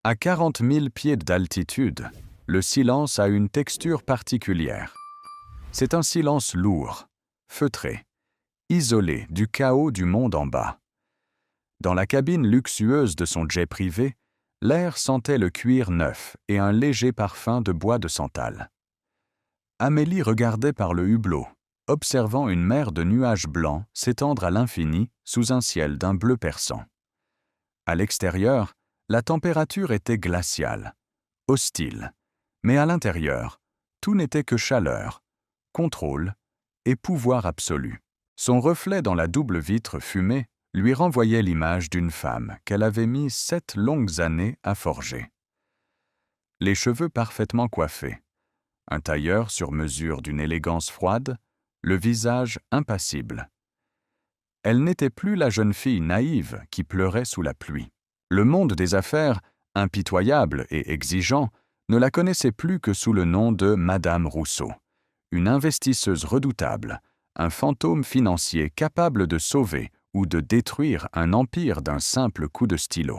À 40 000 pieds d'altitude, le silence a une texture particulière. C'est un silence lourd, feutré, isolé du chaos du monde en bas. Dans la cabine luxueuse de son jet privé, l'air sentait le cuir neuf et un léger parfum de bois de santal. Amélie regardait par le hublot, observant une mer de nuages blancs s'étendre à l'infini sous un ciel d'un bleu perçant. À l'extérieur, la température était glaciale, hostile, mais à l'intérieur, tout n'était que chaleur, contrôle et pouvoir absolu. Son reflet dans la double vitre fumée lui renvoyait l'image d'une femme qu'elle avait mis 7 longues années à forger. Les cheveux parfaitement coiffés, un tailleur sur mesure d'une élégance froide, le visage impassible. Elle n'était plus la jeune fille naïve qui pleurait sous la pluie. Le monde des affaires, impitoyable et exigeant, ne la connaissait plus que sous le nom de Madame Rousseau, une investisseuse redoutable, un fantôme financier capable de sauver ou de détruire un empire d'un simple coup de stylo.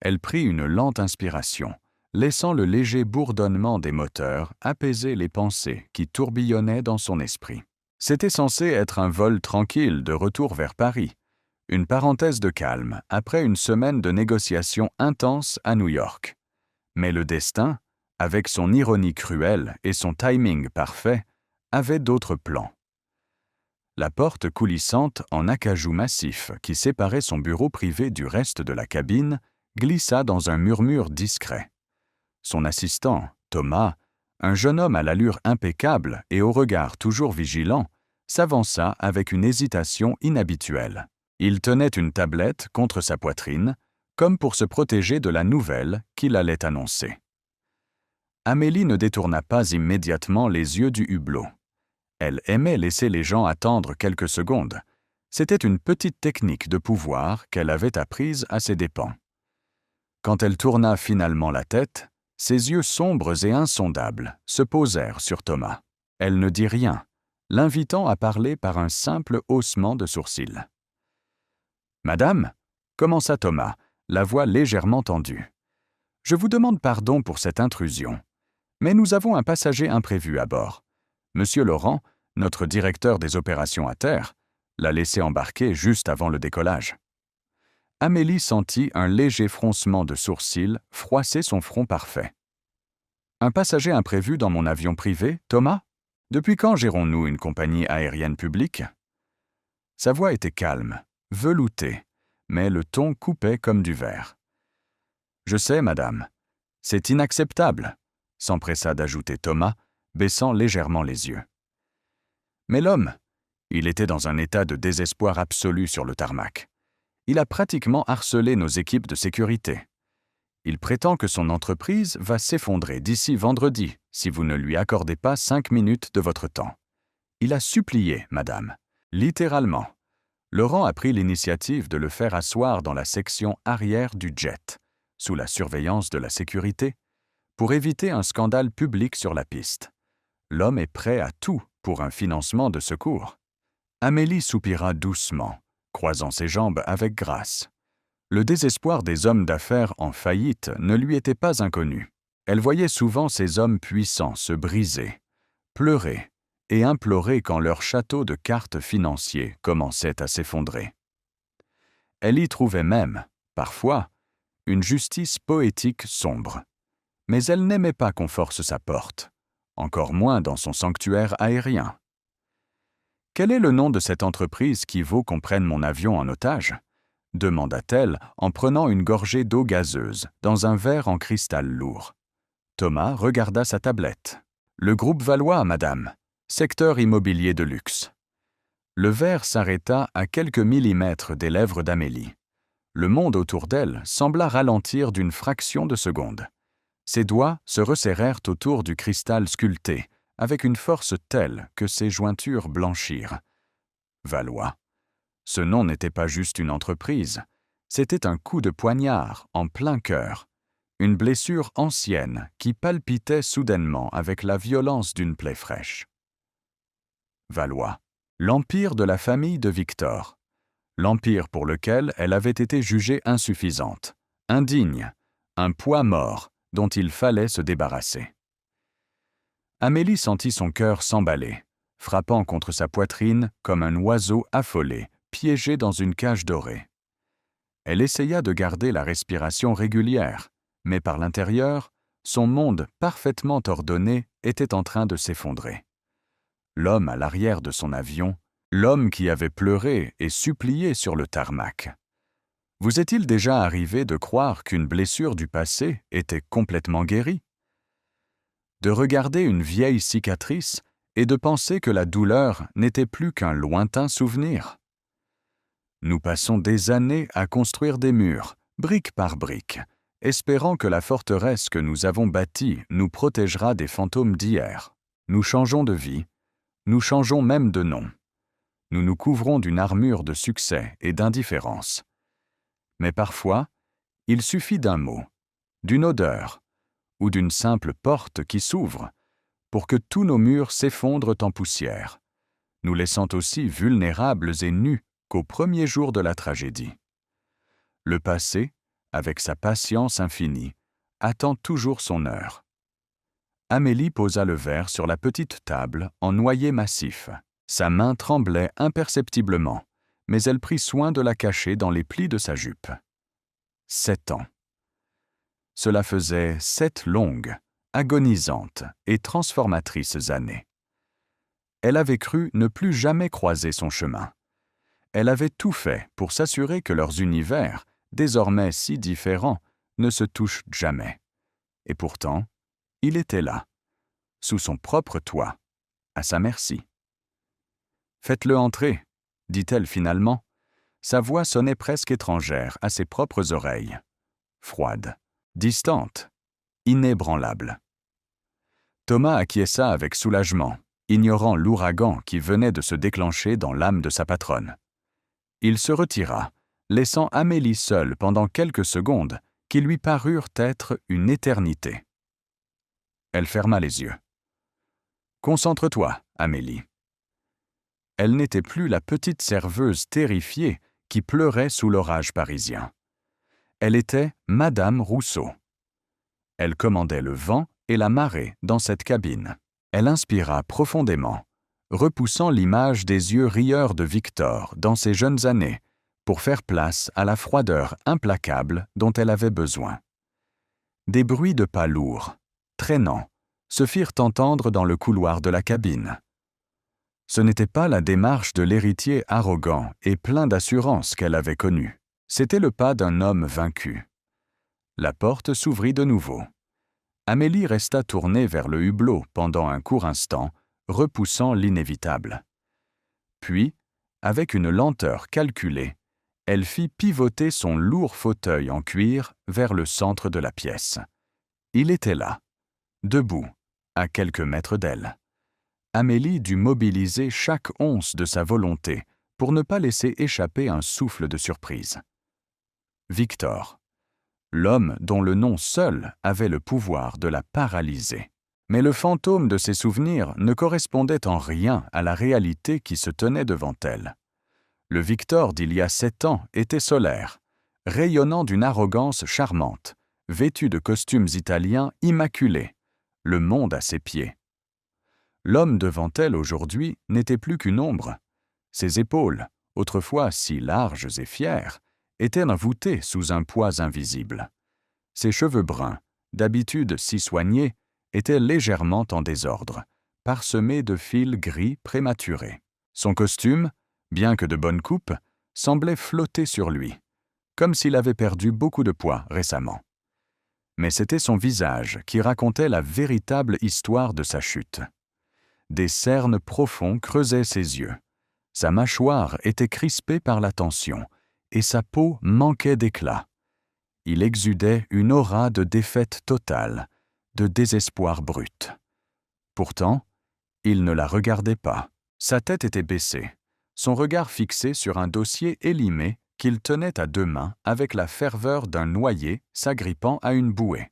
Elle prit une lente inspiration, laissant le léger bourdonnement des moteurs apaiser les pensées qui tourbillonnaient dans son esprit. C'était censé être un vol tranquille de retour vers Paris, une parenthèse de calme après une semaine de négociations intenses à New York. Mais le destin, avec son ironie cruelle et son timing parfait, avait d'autres plans. La porte coulissante en acajou massif qui séparait son bureau privé du reste de la cabine glissa dans un murmure discret. Son assistant, Thomas, un jeune homme à l'allure impeccable et au regard toujours vigilant, s'avança avec une hésitation inhabituelle. Il tenait une tablette contre sa poitrine, comme pour se protéger de la nouvelle qu'il allait annoncer. Amélie ne détourna pas immédiatement les yeux du hublot. Elle aimait laisser les gens attendre quelques secondes. C'était une petite technique de pouvoir qu'elle avait apprise à ses dépens. Quand elle tourna finalement la tête, ses yeux sombres et insondables se posèrent sur Thomas. Elle ne dit rien, l'invitant à parler par un simple haussement de sourcils. « Madame » commença Thomas, la voix légèrement tendue. « Je vous demande pardon pour cette intrusion, mais nous avons un passager imprévu à bord. Monsieur Laurent, notre directeur des opérations à terre, l'a laissé embarquer juste avant le décollage. » Amélie sentit un léger froncement de sourcils froisser son front parfait. « Un passager imprévu dans mon avion privé, Thomas ? Depuis quand gérons-nous une compagnie aérienne publique ?» Sa voix était calme, veloutée, mais le ton coupait comme du verre. « Je sais, madame. C'est inacceptable », s'empressa d'ajouter Thomas, baissant légèrement les yeux. Mais l'homme, il était dans un état de désespoir absolu sur le tarmac. Il a pratiquement harcelé nos équipes de sécurité. Il prétend que son entreprise va s'effondrer d'ici vendredi si vous ne lui accordez pas 5 minutes de votre temps. Il a supplié, madame, littéralement. Laurent a pris l'initiative de le faire asseoir dans la section arrière du jet, sous la surveillance de la sécurité, pour éviter un scandale public sur la piste. L'homme est prêt à tout pour un financement de secours. Amélie soupira doucement, croisant ses jambes avec grâce. Le désespoir des hommes d'affaires en faillite ne lui était pas inconnu. Elle voyait souvent ces hommes puissants se briser, pleurer et implorer quand leur château de cartes financiers commençait à s'effondrer. Elle y trouvait même, parfois, une justice poétique sombre. Mais elle n'aimait pas qu'on force sa porte, encore moins dans son sanctuaire aérien. « Quel est le nom de cette entreprise qui vaut qu'on prenne mon avion en otage ?» demanda-t-elle en prenant une gorgée d'eau gazeuse dans un verre en cristal lourd. Thomas regarda sa tablette. « Le groupe Valois, madame. Secteur immobilier de luxe. » Le verre s'arrêta à quelques millimètres des lèvres d'Amélie. Le monde autour d'elle sembla ralentir d'une fraction de seconde. Ses doigts se resserrèrent autour du cristal sculpté, avec une force telle que ses jointures blanchirent. Valois. Ce nom n'était pas juste une entreprise, c'était un coup de poignard en plein cœur, une blessure ancienne qui palpitait soudainement avec la violence d'une plaie fraîche. Valois, l'empire de la famille de Victor, l'empire pour lequel elle avait été jugée insuffisante, indigne, un poids mort dont il fallait se débarrasser. Amélie sentit son cœur s'emballer, frappant contre sa poitrine comme un oiseau affolé, piégé dans une cage dorée. Elle essaya de garder la respiration régulière, mais par l'intérieur, son monde parfaitement ordonné était en train de s'effondrer. L'homme à l'arrière de son avion, l'homme qui avait pleuré et supplié sur le tarmac. Vous est-il déjà arrivé de croire qu'une blessure du passé était complètement guérie? De regarder une vieille cicatrice et de penser que la douleur n'était plus qu'un lointain souvenir? Nous passons des années à construire des murs, brique par brique, espérant que la forteresse que nous avons bâtie nous protégera des fantômes d'hier. Nous changeons de vie, nous changeons même de nom. Nous nous couvrons d'une armure de succès et d'indifférence. Mais parfois, il suffit d'un mot, d'une odeur, ou d'une simple porte qui s'ouvre, pour que tous nos murs s'effondrent en poussière, nous laissant aussi vulnérables et nus qu'au premier jour de la tragédie. Le passé, avec sa patience infinie, attend toujours son heure. Amélie posa le verre sur la petite table en noyer massif. Sa main tremblait imperceptiblement, mais elle prit soin de la cacher dans les plis de sa jupe. 7 ans. Cela faisait 7 longues, agonisantes et transformatrices années. Elle avait cru ne plus jamais croiser son chemin. Elle avait tout fait pour s'assurer que leurs univers, désormais si différents, ne se touchent jamais. Et pourtant, il était là, sous son propre toit, à sa merci. « Faites-le entrer », dit-elle finalement. Sa voix sonnait presque étrangère à ses propres oreilles. Froide, distante, inébranlable. Thomas acquiesça avec soulagement, ignorant l'ouragan qui venait de se déclencher dans l'âme de sa patronne. Il se retira, laissant Amélie seule pendant quelques secondes qui lui parurent être une éternité. Elle ferma les yeux. « Concentre-toi, Amélie. » Elle n'était plus la petite serveuse terrifiée qui pleurait sous l'orage parisien. Elle était Madame Rousseau. Elle commandait le vent et la marée dans cette cabine. Elle inspira profondément, repoussant l'image des yeux rieurs de Victor dans ses jeunes années, pour faire place à la froideur implacable dont elle avait besoin. Des bruits de pas lourds, traînants, se firent entendre dans le couloir de la cabine. Ce n'était pas la démarche de l'héritier arrogant et plein d'assurance qu'elle avait connu. C'était le pas d'un homme vaincu. La porte s'ouvrit de nouveau. Amélie resta tournée vers le hublot pendant un court instant, repoussant l'inévitable. Puis, avec une lenteur calculée, elle fit pivoter son lourd fauteuil en cuir vers le centre de la pièce. Il était là, debout, à quelques mètres d'elle. Amélie dut mobiliser chaque once de sa volonté pour ne pas laisser échapper un souffle de surprise. Victor, l'homme dont le nom seul avait le pouvoir de la paralyser. Mais le fantôme de ses souvenirs ne correspondait en rien à la réalité qui se tenait devant elle. Le Victor d'il y a 7 ans était solaire, rayonnant d'une arrogance charmante, vêtu de costumes italiens immaculés, le monde à ses pieds. L'homme devant elle aujourd'hui n'était plus qu'une ombre. Ses épaules, autrefois si larges et fières, étaient voûtées sous un poids invisible. Ses cheveux bruns, d'habitude si soignés, étaient légèrement en désordre, parsemés de fils gris prématurés. Son costume, bien que de bonne coupe, semblait flotter sur lui, comme s'il avait perdu beaucoup de poids récemment. Mais c'était son visage qui racontait la véritable histoire de sa chute. Des cernes profonds creusaient ses yeux. Sa mâchoire était crispée par la tension, et sa peau manquait d'éclat. Il exudait une aura de défaite totale, de désespoir brut. Pourtant, il ne la regardait pas. Sa tête était baissée, son regard fixé sur un dossier élimé qu'il tenait à 2 mains avec la ferveur d'un noyé s'agrippant à une bouée.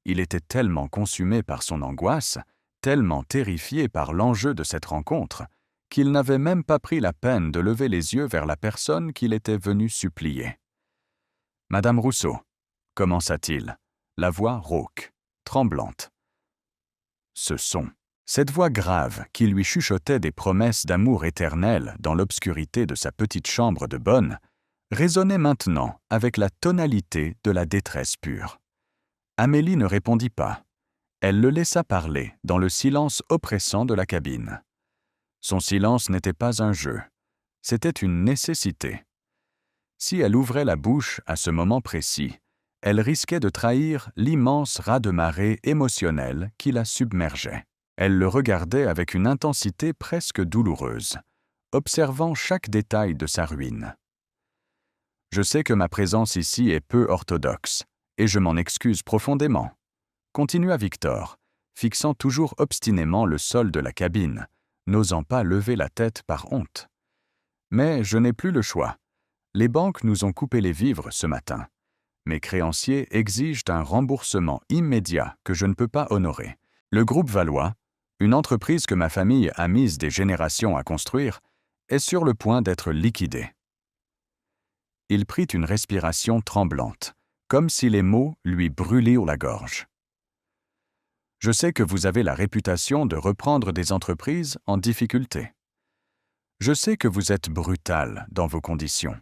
Il était tellement consumé par son angoisse, tellement terrifié par l'enjeu de cette rencontre, qu'il n'avait même pas pris la peine de lever les yeux vers la personne qu'il était venu supplier. « Madame Rousseau, commença-t-il, la voix rauque, tremblante. Ce son, cette voix grave qui lui chuchotait des promesses d'amour éternel dans l'obscurité de sa petite chambre de bonne, résonnait maintenant avec la tonalité de la détresse pure. Amélie ne répondit pas. Elle le laissa parler dans le silence oppressant de la cabine. Son silence n'était pas un jeu, c'était une nécessité. Si elle ouvrait la bouche à ce moment précis, elle risquait de trahir l'immense raz-de-marée émotionnel qui la submergeait. Elle le regardait avec une intensité presque douloureuse, observant chaque détail de sa ruine. « Je sais que ma présence ici est peu orthodoxe, et je m'en excuse profondément. » Continua Victor, fixant toujours obstinément le sol de la cabine, n'osant pas lever la tête par honte. « Mais je n'ai plus le choix. Les banques nous ont coupé les vivres ce matin. Mes créanciers exigent un remboursement immédiat que je ne peux pas honorer. Le groupe Valois, une entreprise que ma famille a mise des générations à construire, est sur le point d'être liquidé. » Il prit une respiration tremblante, comme si les mots lui brûlèrent la gorge. « Je sais que vous avez la réputation de reprendre des entreprises en difficulté. Je sais que vous êtes brutal dans vos conditions.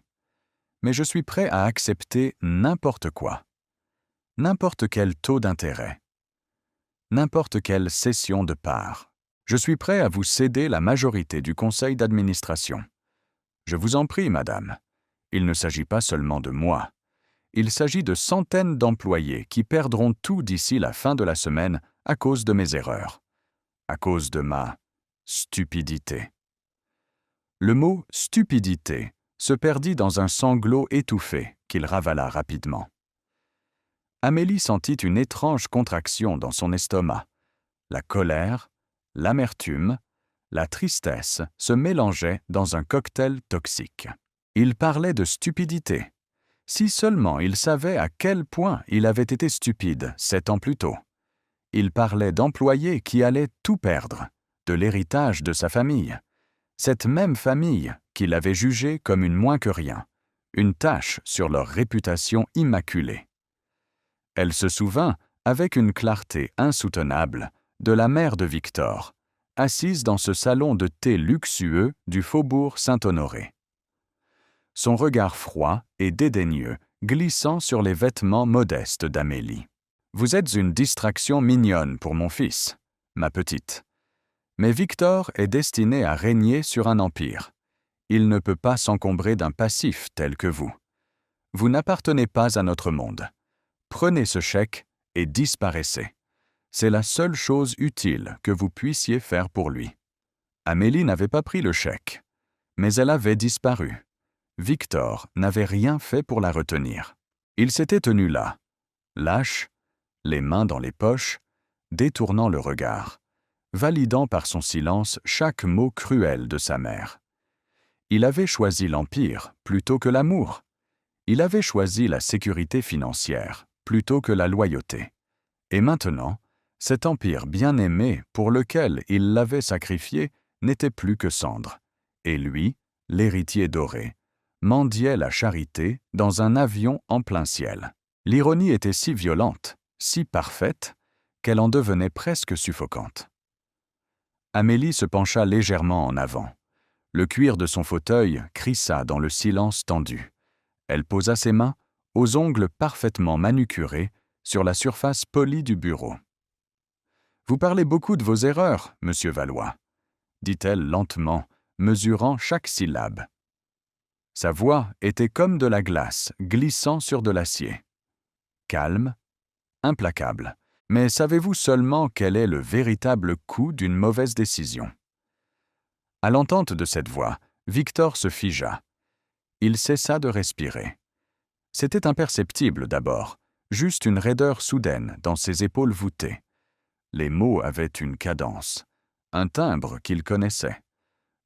Mais je suis prêt à accepter n'importe quoi. N'importe quel taux d'intérêt. N'importe quelle cession de parts. Je suis prêt à vous céder la majorité du conseil d'administration. Je vous en prie, madame. Il ne s'agit pas seulement de moi. Il s'agit de centaines d'employés qui perdront tout d'ici la fin de la semaine à cause de mes erreurs, à cause de ma stupidité. » Le mot « stupidité » se perdit dans un sanglot étouffé qu'il ravala rapidement. Amélie sentit une étrange contraction dans son estomac. La colère, l'amertume, la tristesse se mélangeaient dans un cocktail toxique. Il parlait de stupidité. Si seulement il savait à quel point il avait été stupide 7 ans plus tôt. Il parlait d'employés qui allaient tout perdre, de l'héritage de sa famille. Cette même famille qu'il avait jugée comme une moins que rien, une tache sur leur réputation immaculée. Elle se souvint, avec une clarté insoutenable, de la mère de Victor, assise dans ce salon de thé luxueux du faubourg Saint-Honoré. Son regard froid et dédaigneux glissant sur les vêtements modestes d'Amélie. « Vous êtes une distraction mignonne pour mon fils, ma petite. Mais Victor est destiné à régner sur un empire. Il ne peut pas s'encombrer d'un passif tel que vous. Vous n'appartenez pas à notre monde. Prenez ce chèque et disparaissez. C'est la seule chose utile que vous puissiez faire pour lui. » Amélie n'avait pas pris le chèque, mais elle avait disparu. Victor n'avait rien fait pour la retenir. Il s'était tenu là, lâche, les mains dans les poches, détournant le regard, validant par son silence chaque mot cruel de sa mère. Il avait choisi l'empire plutôt que l'amour. Il avait choisi la sécurité financière plutôt que la loyauté. Et maintenant, cet empire bien-aimé pour lequel il l'avait sacrifié n'était plus que cendre. Et lui, l'héritier doré, mendiait la charité dans un avion en plein ciel. L'ironie était si violente, si parfaite, qu'elle en devenait presque suffocante. Amélie se pencha légèrement en avant. Le cuir de son fauteuil crissa dans le silence tendu. Elle posa ses mains, aux ongles parfaitement manucurés, sur la surface polie du bureau. « Vous parlez beaucoup de vos erreurs, monsieur Valois, » dit-elle lentement, mesurant chaque syllabe. Sa voix était comme de la glace glissant sur de l'acier. Calme, implacable. Mais savez-vous seulement quel est le véritable coût d'une mauvaise décision? À l'entente de cette voix, Victor se figea. Il cessa de respirer. C'était imperceptible d'abord, juste une raideur soudaine dans ses épaules voûtées. Les mots avaient une cadence, un timbre qu'il connaissait.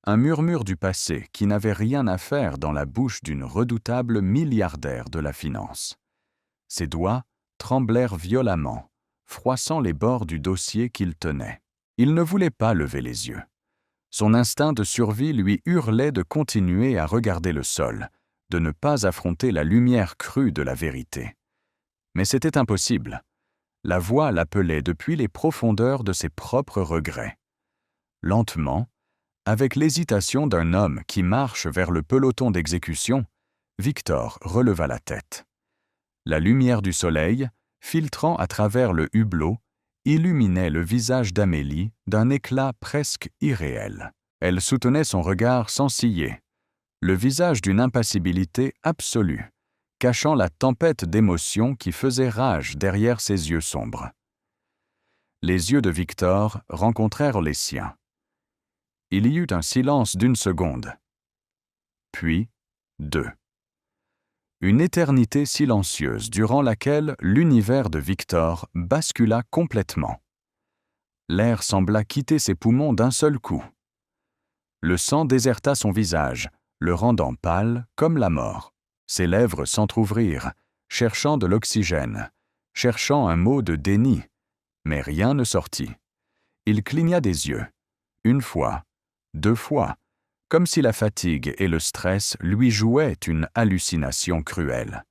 Un murmure du passé qui n'avait rien à faire dans la bouche d'une redoutable milliardaire de la finance. Ses doigts tremblèrent violemment, froissant les bords du dossier qu'il tenait. Il ne voulait pas lever les yeux. Son instinct de survie lui hurlait de continuer à regarder le sol, de ne pas affronter la lumière crue de la vérité. Mais c'était impossible. La voix l'appelait depuis les profondeurs de ses propres regrets. Lentement, avec l'hésitation d'un homme qui marche vers le peloton d'exécution, Victor releva la tête. La lumière du soleil, filtrant à travers le hublot, illuminait le visage d'Amélie d'un éclat presque irréel. Elle soutenait son regard sans ciller, le visage d'une impassibilité absolue, cachant la tempête d'émotions qui faisait rage derrière ses yeux sombres. Les yeux de Victor rencontrèrent les siens. Il y eut un silence d'1 seconde, puis 2. Une éternité silencieuse durant laquelle l'univers de Victor bascula complètement. L'air sembla quitter ses poumons d'un seul coup. Le sang déserta son visage, le rendant pâle comme la mort. Ses lèvres s'entr'ouvrirent, cherchant de l'oxygène, cherchant un mot de déni, mais rien ne sortit. Il cligna des yeux, 1 fois, 2 fois, comme si la fatigue et le stress lui jouaient une hallucination cruelle.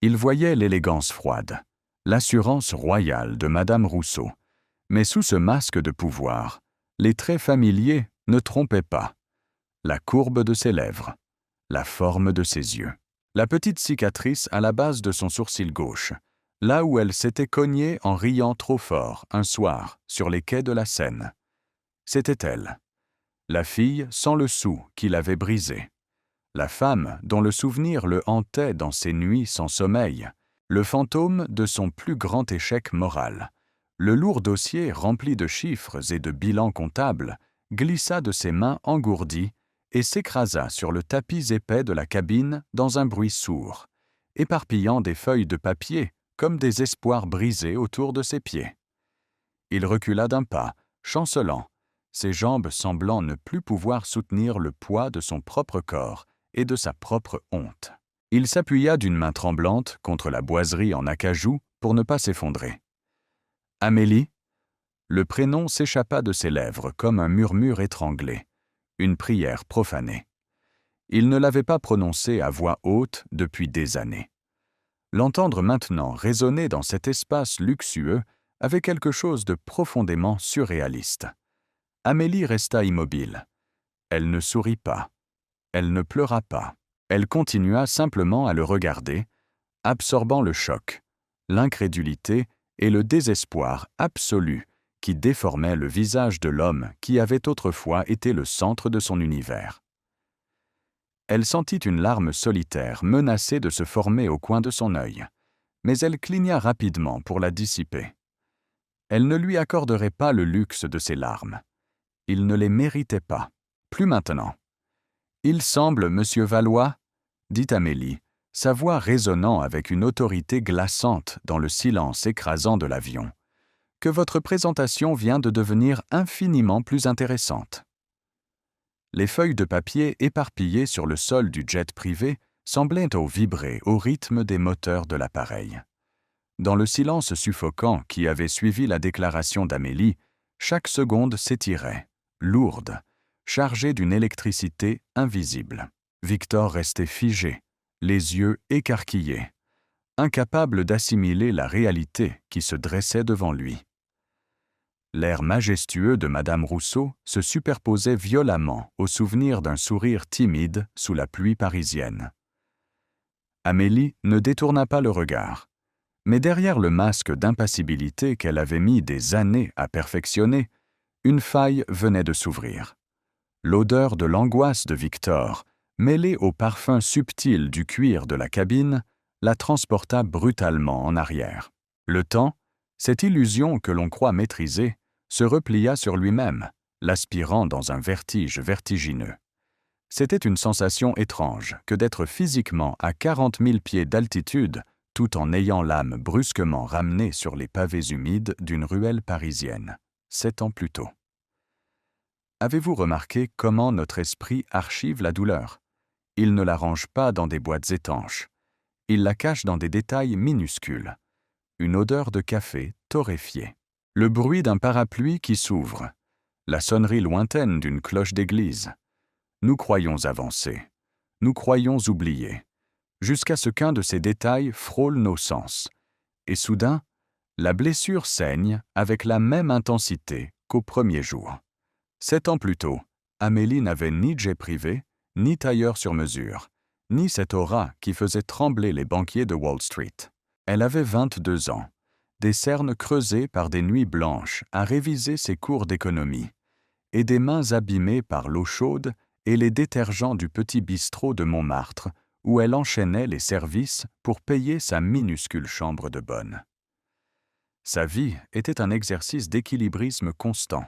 Il voyait l'élégance froide, l'assurance royale de Madame Rousseau, mais sous ce masque de pouvoir, les traits familiers ne trompaient pas. La courbe de ses lèvres, la forme de ses yeux, la petite cicatrice à la base de son sourcil gauche, là où elle s'était cognée en riant trop fort un soir sur les quais de la Seine. C'était elle, la fille sans le sou qui l'avait brisée, la femme dont le souvenir le hantait dans ses nuits sans sommeil, le fantôme de son plus grand échec moral. Le lourd dossier rempli de chiffres et de bilans comptables glissa de ses mains engourdies et s'écrasa sur le tapis épais de la cabine dans un bruit sourd, éparpillant des feuilles de papier comme des espoirs brisés autour de ses pieds. Il recula d'1 pas, chancelant, ses jambes semblant ne plus pouvoir soutenir le poids de son propre corps et de sa propre honte. Il s'appuya d'une main tremblante contre la boiserie en acajou pour ne pas s'effondrer. « Amélie ?» Le prénom s'échappa de ses lèvres comme un murmure étranglé, une prière profanée. Il ne l'avait pas prononcée à voix haute depuis des années. L'entendre maintenant résonner dans cet espace luxueux avait quelque chose de profondément surréaliste. Amélie resta immobile. Elle ne sourit pas. Elle ne pleura pas. Elle continua simplement à le regarder, absorbant le choc, l'incrédulité et le désespoir absolu qui déformait le visage de l'homme qui avait autrefois été le centre de son univers. Elle sentit une larme solitaire menacer de se former au coin de son œil, mais elle cligna rapidement pour la dissiper. Elle ne lui accorderait pas le luxe de ses larmes. Il ne les méritait pas. Plus maintenant. « Il semble, monsieur Valois, » dit Amélie, sa voix résonnant avec une autorité glaçante dans le silence écrasant de l'avion, « que votre présentation vient de devenir infiniment plus intéressante. » Les feuilles de papier éparpillées sur le sol du jet privé semblaient vibrer au rythme des moteurs de l'appareil. Dans le silence suffocant qui avait suivi la déclaration d'Amélie, chaque seconde s'étirait, lourde, chargée d'une électricité invisible. Victor restait figé, les yeux écarquillés, incapable d'assimiler la réalité qui se dressait devant lui. L'air majestueux de Madame Rousseau se superposait violemment au souvenir d'un sourire timide sous la pluie parisienne. Amélie ne détourna pas le regard, mais derrière le masque d'impassibilité qu'elle avait mis des années à perfectionner, une faille venait de s'ouvrir. L'odeur de l'angoisse de Victor, mêlée au parfum subtil du cuir de la cabine, la transporta brutalement en arrière. Le temps, cette illusion que l'on croit maîtriser, se replia sur lui-même, l'aspirant dans un vertige vertigineux. C'était une sensation étrange que d'être physiquement à 40 000 pieds d'altitude tout en ayant l'âme brusquement ramenée sur les pavés humides d'une ruelle parisienne, 7 ans plus tôt. Avez-vous remarqué comment notre esprit archive la douleur? Il ne la range pas dans des boîtes étanches. Il la cache dans des détails minuscules. Une odeur de café torréfié. Le bruit d'un parapluie qui s'ouvre. La sonnerie lointaine d'une cloche d'église. Nous croyons avancer. Nous croyons oublier. Jusqu'à ce qu'un de ces détails frôle nos sens. et soudain, la blessure saigne avec la même intensité qu'au premier jour. 7 ans plus tôt, Amélie n'avait ni jet privé, ni tailleur sur mesure, ni cette aura qui faisait trembler les banquiers de Wall Street. Elle avait 22 ans, des cernes creusées par des nuits blanches à réviser ses cours d'économie, et des mains abîmées par l'eau chaude et les détergents du petit bistrot de Montmartre, où elle enchaînait les services pour payer sa minuscule chambre de bonne. Sa vie était un exercice d'équilibrisme constant,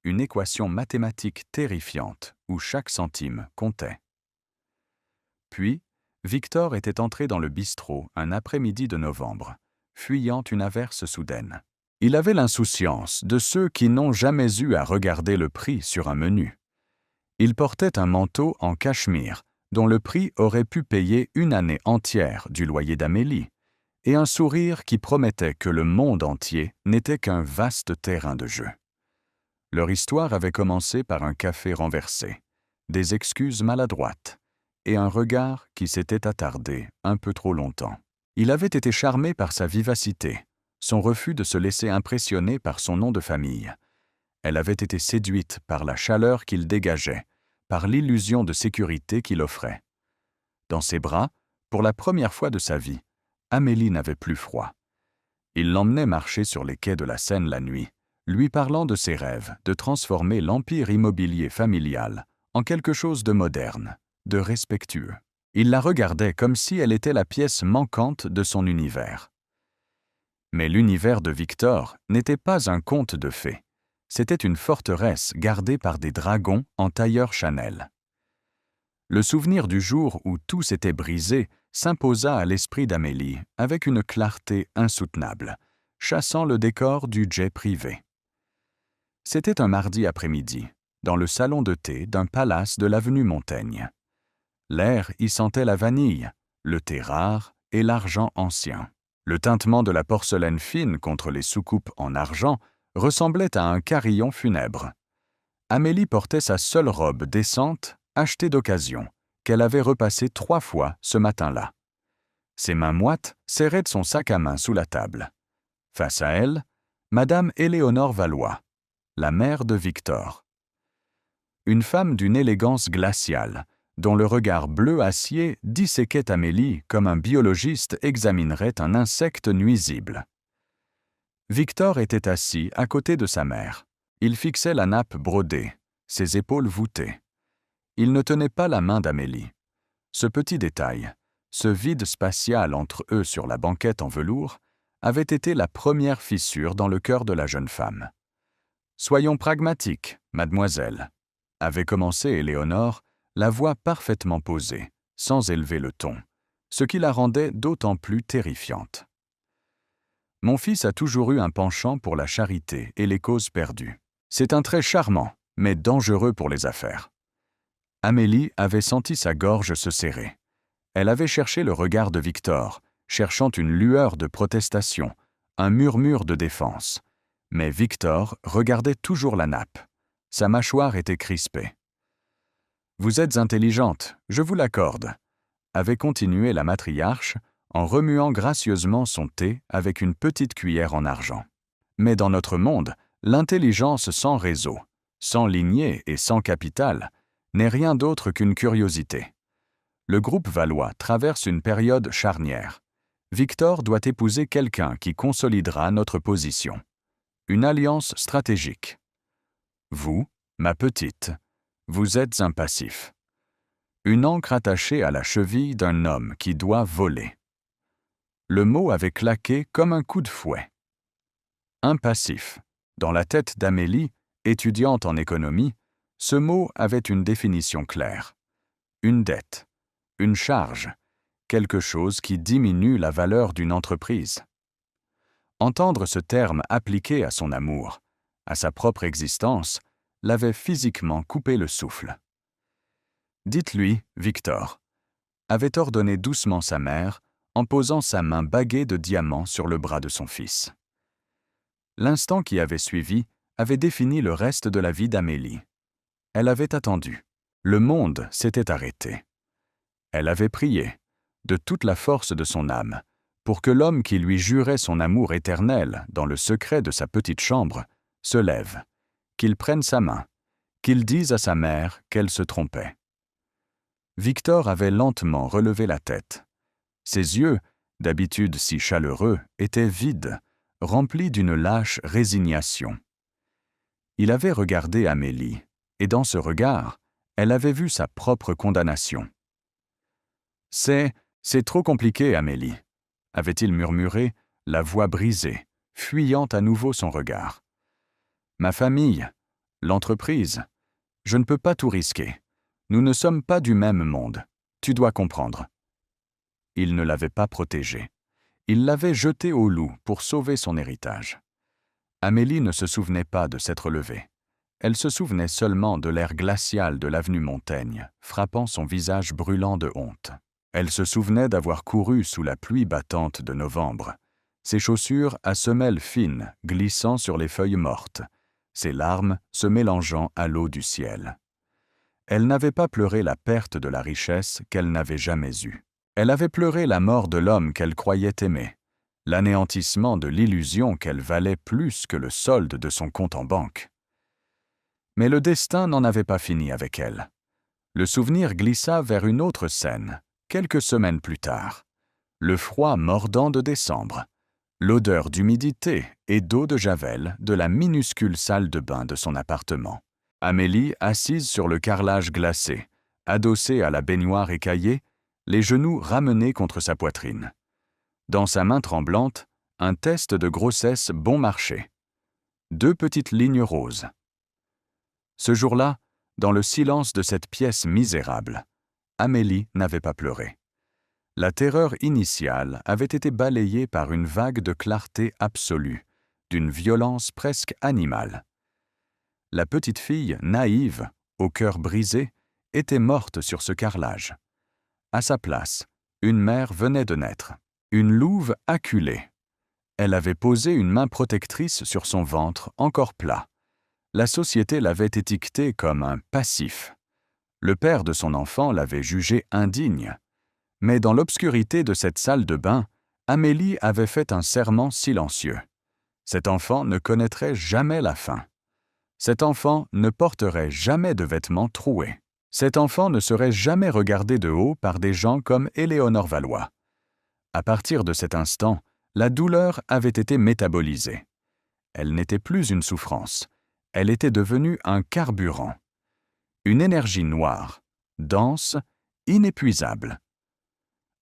une équation mathématique terrifiante où chaque centime comptait. Puis, Victor était entré dans le bistrot un après-midi de novembre, fuyant une averse soudaine. Il avait l'insouciance de ceux qui n'ont jamais eu à regarder le prix sur un menu. Il portait un manteau en cachemire, dont le prix aurait pu payer une année entière du loyer d'Amélie, et un sourire qui promettait que le monde entier n'était qu'un vaste terrain de jeu. Leur histoire avait commencé par un café renversé, des excuses maladroites, et un regard qui s'était attardé un peu trop longtemps. Il avait été charmé par sa vivacité, son refus de se laisser impressionner par son nom de famille. Elle avait été séduite par la chaleur qu'il dégageait, par l'illusion de sécurité qu'il offrait. Dans ses bras, pour la première fois de sa vie, Amélie n'avait plus froid. Il l'emmenait marcher sur les quais de la Seine la nuit, lui parlant de ses rêves de transformer l'empire immobilier familial en quelque chose de moderne, de respectueux. Il la regardait comme si elle était la pièce manquante de son univers. Mais l'univers de Victor n'était pas un conte de fées. C'était une forteresse gardée par des dragons en tailleur Chanel. Le souvenir du jour où tout s'était brisé s'imposa à l'esprit d'Amélie avec une clarté insoutenable, chassant le décor du jet privé. C'était un mardi après-midi, dans le salon de thé d'un palace de l'avenue Montaigne. L'air y sentait la vanille, le thé rare et l'argent ancien. Le tintement de la porcelaine fine contre les soucoupes en argent ressemblait à un carillon funèbre. Amélie portait sa seule robe décente, achetée d'occasion, qu'elle avait repassée 3 fois ce matin-là. Ses mains moites serraient son sac à main sous la table. Face à elle, Madame Éléonore Valois, la mère de Victor. Une femme d'une élégance glaciale, dont le regard bleu acier disséquait Amélie comme un biologiste examinerait un insecte nuisible. Victor était assis à côté de sa mère. Il fixait la nappe brodée, ses épaules voûtées. Il ne tenait pas la main d'Amélie. Ce petit détail, ce vide spatial entre eux sur la banquette en velours, avait été la première fissure dans le cœur de la jeune femme. « Soyons pragmatiques, mademoiselle », avait commencé Éléonore, la voix parfaitement posée, sans élever le ton, ce qui la rendait d'autant plus terrifiante. « Mon fils a toujours eu un penchant pour la charité et les causes perdues. C'est un trait charmant, mais dangereux pour les affaires. » Amélie avait senti sa gorge se serrer. Elle avait cherché le regard de Victor, cherchant une lueur de protestation, un murmure de défense. Mais Victor regardait toujours la nappe. Sa mâchoire était crispée. « Vous êtes intelligente, je vous l'accorde », avait continué la matriarche en remuant gracieusement son thé avec une petite cuillère en argent. Mais dans notre monde, l'intelligence sans réseau, sans lignée et sans capital, n'est rien d'autre qu'une curiosité. Le groupe Valois traverse une période charnière. Victor doit épouser quelqu'un qui consolidera notre position. Une alliance stratégique. Vous, ma petite, vous êtes un passif. Une ancre attachée à la cheville d'un homme qui doit voler. Le mot avait claqué comme un coup de fouet. Un passif. Dans la tête d'Amélie, étudiante en économie, ce mot avait une définition claire. Une dette, une charge, quelque chose qui diminue la valeur d'une entreprise. Entendre ce terme appliqué à son amour, à sa propre existence, l'avait physiquement coupé le souffle. « Dites-lui, Victor », avait ordonné doucement sa mère en posant sa main baguée de diamants sur le bras de son fils. L'instant qui avait suivi avait défini le reste de la vie d'Amélie. Elle avait attendu. Le monde s'était arrêté. Elle avait prié, de toute la force de son âme, pour que l'homme qui lui jurait son amour éternel dans le secret de sa petite chambre se lève, qu'il prenne sa main, qu'il dise à sa mère qu'elle se trompait. Victor avait lentement relevé la tête. Ses yeux, d'habitude si chaleureux, étaient vides, remplis d'une lâche résignation. Il avait regardé Amélie, et dans ce regard, elle avait vu sa propre condamnation. « C'est trop compliqué, Amélie », avait-il murmuré, la voix brisée, fuyant à nouveau son regard. « Ma famille, l'entreprise, je ne peux pas tout risquer. Nous ne sommes pas du même monde, tu dois comprendre. » Il ne l'avait pas protégée. Il l'avait jetée au loup pour sauver son héritage. Amélie ne se souvenait pas de s'être levée. Elle se souvenait seulement de l'air glacial de l'avenue Montaigne, frappant son visage brûlant de honte. Elle se souvenait d'avoir couru sous la pluie battante de novembre, ses chaussures à semelles fines glissant sur les feuilles mortes, ses larmes se mélangeant à l'eau du ciel. Elle n'avait pas pleuré la perte de la richesse qu'elle n'avait jamais eue. Elle avait pleuré la mort de l'homme qu'elle croyait aimer, l'anéantissement de l'illusion qu'elle valait plus que le solde de son compte en banque. Mais le destin n'en avait pas fini avec elle. Le souvenir glissa vers une autre scène, quelques semaines plus tard. Le froid mordant de décembre, l'odeur d'humidité et d'eau de javel de la minuscule salle de bain de son appartement. Amélie, assise sur le carrelage glacé, adossée à la baignoire écaillée, les genoux ramenés contre sa poitrine. Dans sa main tremblante, un test de grossesse bon marché. 2 petites lignes roses. Ce jour-là, dans le silence de cette pièce misérable, Amélie n'avait pas pleuré. La terreur initiale avait été balayée par une vague de clarté absolue, d'une violence presque animale. La petite fille, naïve, au cœur brisé, était morte sur ce carrelage. À sa place, une mère venait de naître, une louve acculée. Elle avait posé une main protectrice sur son ventre encore plat. La société l'avait étiqueté comme un passif. Le père de son enfant l'avait jugé indigne. Mais dans l'obscurité de cette salle de bain, Amélie avait fait un serment silencieux. Cet enfant ne connaîtrait jamais la faim. Cet enfant ne porterait jamais de vêtements troués. Cet enfant ne serait jamais regardé de haut par des gens comme Éléonore Valois. À partir de cet instant, la douleur avait été métabolisée. Elle n'était plus une souffrance. Elle était devenue un carburant. Une énergie noire, dense, inépuisable.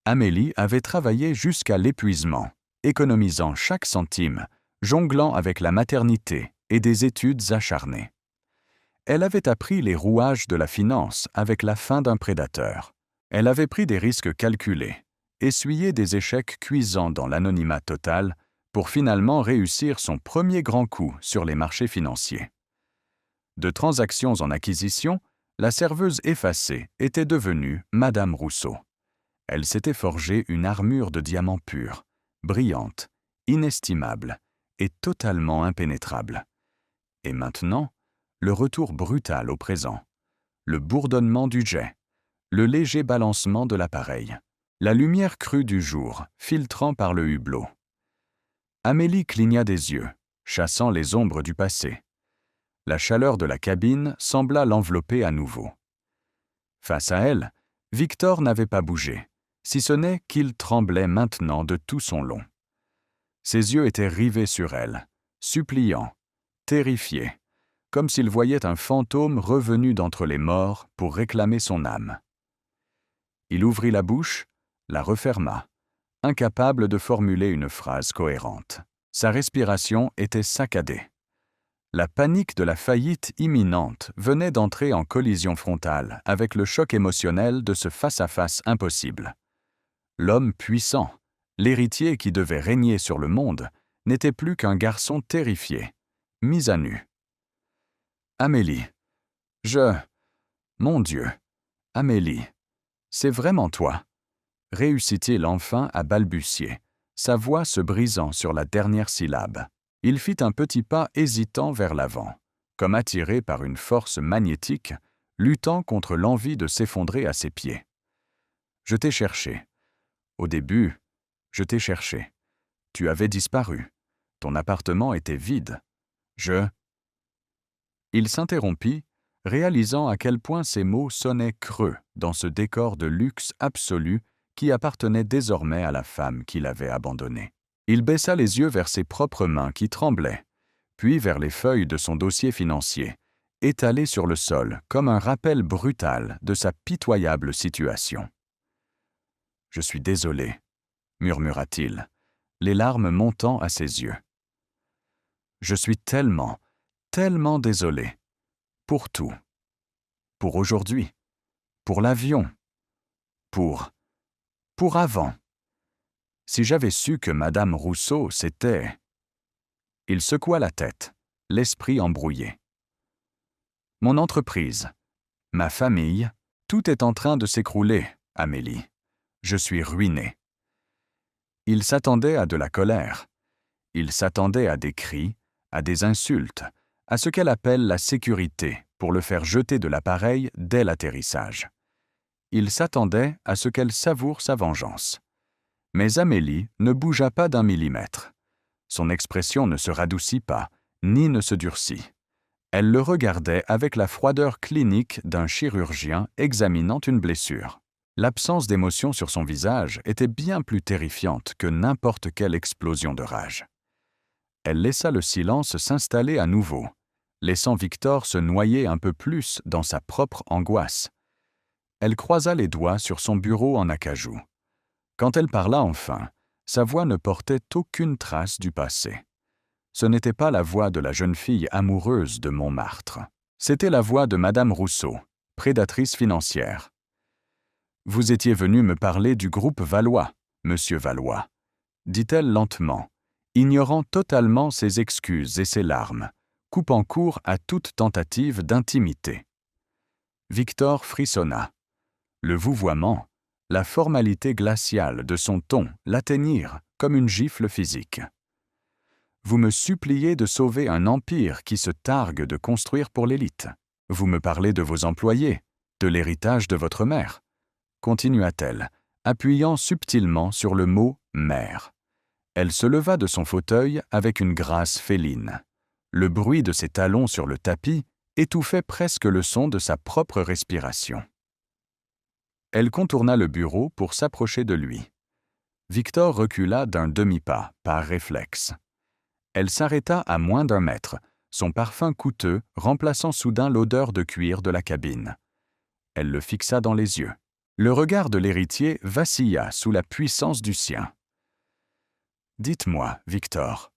Amélie avait travaillé jusqu'à l'épuisement, économisant chaque centime, jonglant avec la maternité et des études acharnées. Elle avait appris les rouages de la finance avec la fin d'un prédateur. Elle avait pris des risques calculés, essuyé des échecs cuisants dans l'anonymat total pour finalement réussir son premier grand coup sur les marchés financiers. De transactions en acquisition, la serveuse effacée était devenue Madame Rousseau. Elle s'était forgé une armure de diamants purs, brillante, inestimable et totalement impénétrable. Et maintenant, le retour brutal au présent, le bourdonnement du jet, le léger balancement de l'appareil, la lumière crue du jour filtrant par le hublot. Amélie cligna des yeux, chassant les ombres du passé. La chaleur de la cabine sembla l'envelopper à nouveau. Face à elle, Victor n'avait pas bougé, si ce n'est qu'il tremblait maintenant de tout son long. Ses yeux étaient rivés sur elle, suppliants, terrifiés, comme s'il voyait un fantôme revenu d'entre les morts pour réclamer son âme. Il ouvrit la bouche, la referma, incapable de formuler une phrase cohérente. Sa respiration était saccadée. La panique de la faillite imminente venait d'entrer en collision frontale avec le choc émotionnel de ce face-à-face impossible. L'homme puissant, l'héritier qui devait régner sur le monde, n'était plus qu'un garçon terrifié, mis à nu. « Amélie, Mon Dieu, Amélie, c'est vraiment toi ?» réussit-il enfin à balbutier, sa voix se brisant sur la dernière syllabe. Il fit un petit pas hésitant vers l'avant, comme attiré par une force magnétique, luttant contre l'envie de s'effondrer à ses pieds. « Je t'ai cherché. Au début, Je t'ai cherché. Tu avais disparu. Ton appartement était vide. Il s'interrompit, réalisant à quel point ces mots sonnaient creux dans ce décor de luxe absolu qui appartenait désormais à la femme qu'il avait abandonnée. Il baissa les yeux vers ses propres mains qui tremblaient, puis vers les feuilles de son dossier financier, étalées sur le sol comme un rappel brutal de sa pitoyable situation. « Je suis désolé, » murmura-t-il, les larmes montant à ses yeux. « Je suis tellement désolé. Pour tout. Pour aujourd'hui. Pour l'avion. Pour avant. Si j'avais su que Madame Rousseau, c'était... » Il secoua la tête, l'esprit embrouillé. « Mon entreprise, ma famille, tout est en train de s'écrouler, Amélie. Je suis ruiné. » Il s'attendait à de la colère. Il s'attendait à des cris, à des insultes, à ce qu'elle appelle la sécurité pour le faire jeter de l'appareil dès l'atterrissage. Il s'attendait à ce qu'elle savoure sa vengeance. Mais Amélie ne bougea pas d'un millimètre. Son expression ne se radoucit pas, ni ne se durcit. Elle le regardait avec la froideur clinique d'un chirurgien examinant une blessure. L'absence d'émotion sur son visage était bien plus terrifiante que n'importe quelle explosion de rage. Elle laissa le silence s'installer à nouveau, laissant Victor se noyer un peu plus dans sa propre angoisse. Elle croisa les doigts sur son bureau en acajou. Quand elle parla enfin, sa voix ne portait aucune trace du passé. Ce n'était pas la voix de la jeune fille amoureuse de Montmartre. C'était la voix de Madame Rousseau, prédatrice financière. « Vous étiez venu me parler du groupe Valois, Monsieur Valois, » dit-elle lentement, ignorant totalement ses excuses et ses larmes, coupant court à toute tentative d'intimité. Victor frissonna. Le vouvoiement, la formalité glaciale de son ton l'atteignirent comme une gifle physique. Vous me suppliez de sauver un empire qui se targue de construire pour l'élite. Vous me parlez de vos employés, de l'héritage de votre mère, continua-t-elle, appuyant subtilement sur le mot « mère ». Elle se leva de son fauteuil avec une grâce féline. Le bruit de ses talons sur le tapis étouffait presque le son de sa propre respiration. Elle contourna le bureau pour s'approcher de lui. Victor recula d'un demi-pas, par réflexe. Elle s'arrêta à moins d'1 mètre, son parfum coûteux remplaçant soudain l'odeur de cuir de la cabine. Elle le fixa dans les yeux. Le regard de l'héritier vacilla sous la puissance du sien. « Dites-moi, Victor, »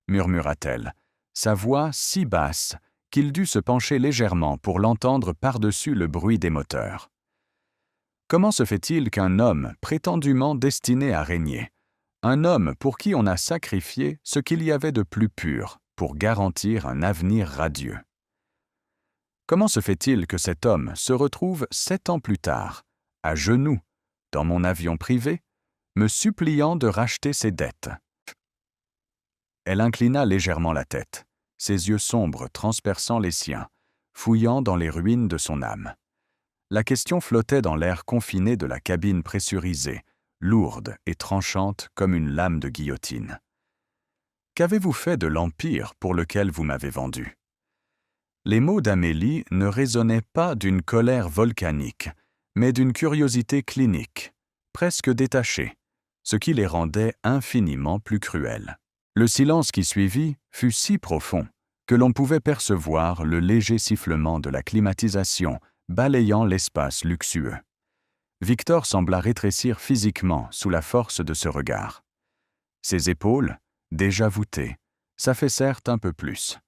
murmura-t-elle, sa voix si basse qu'il dut se pencher légèrement pour l'entendre par-dessus le bruit des moteurs. Comment se fait-il qu'un homme prétendument destiné à régner, un homme pour qui on a sacrifié ce qu'il y avait de plus pur pour garantir un avenir radieux? Comment se fait-il que cet homme se retrouve 7 ans plus tard, à genoux, dans mon avion privé, me suppliant de racheter ses dettes? Elle inclina légèrement la tête, ses yeux sombres transperçant les siens, fouillant dans les ruines de son âme. La question flottait dans l'air confiné de la cabine pressurisée, lourde et tranchante comme une lame de guillotine. « Qu'avez-vous fait de l'empire pour lequel vous m'avez vendu ?» Les mots d'Amélie ne résonnaient pas d'une colère volcanique, mais d'une curiosité clinique, presque détachée, ce qui les rendait infiniment plus cruels. Le silence qui suivit fut si profond que l'on pouvait percevoir le léger sifflement de la climatisation balayant l'espace luxueux. Victor sembla rétrécir physiquement sous la force de ce regard. Ses épaules, déjà voûtées, s'affaissèrent un peu plus.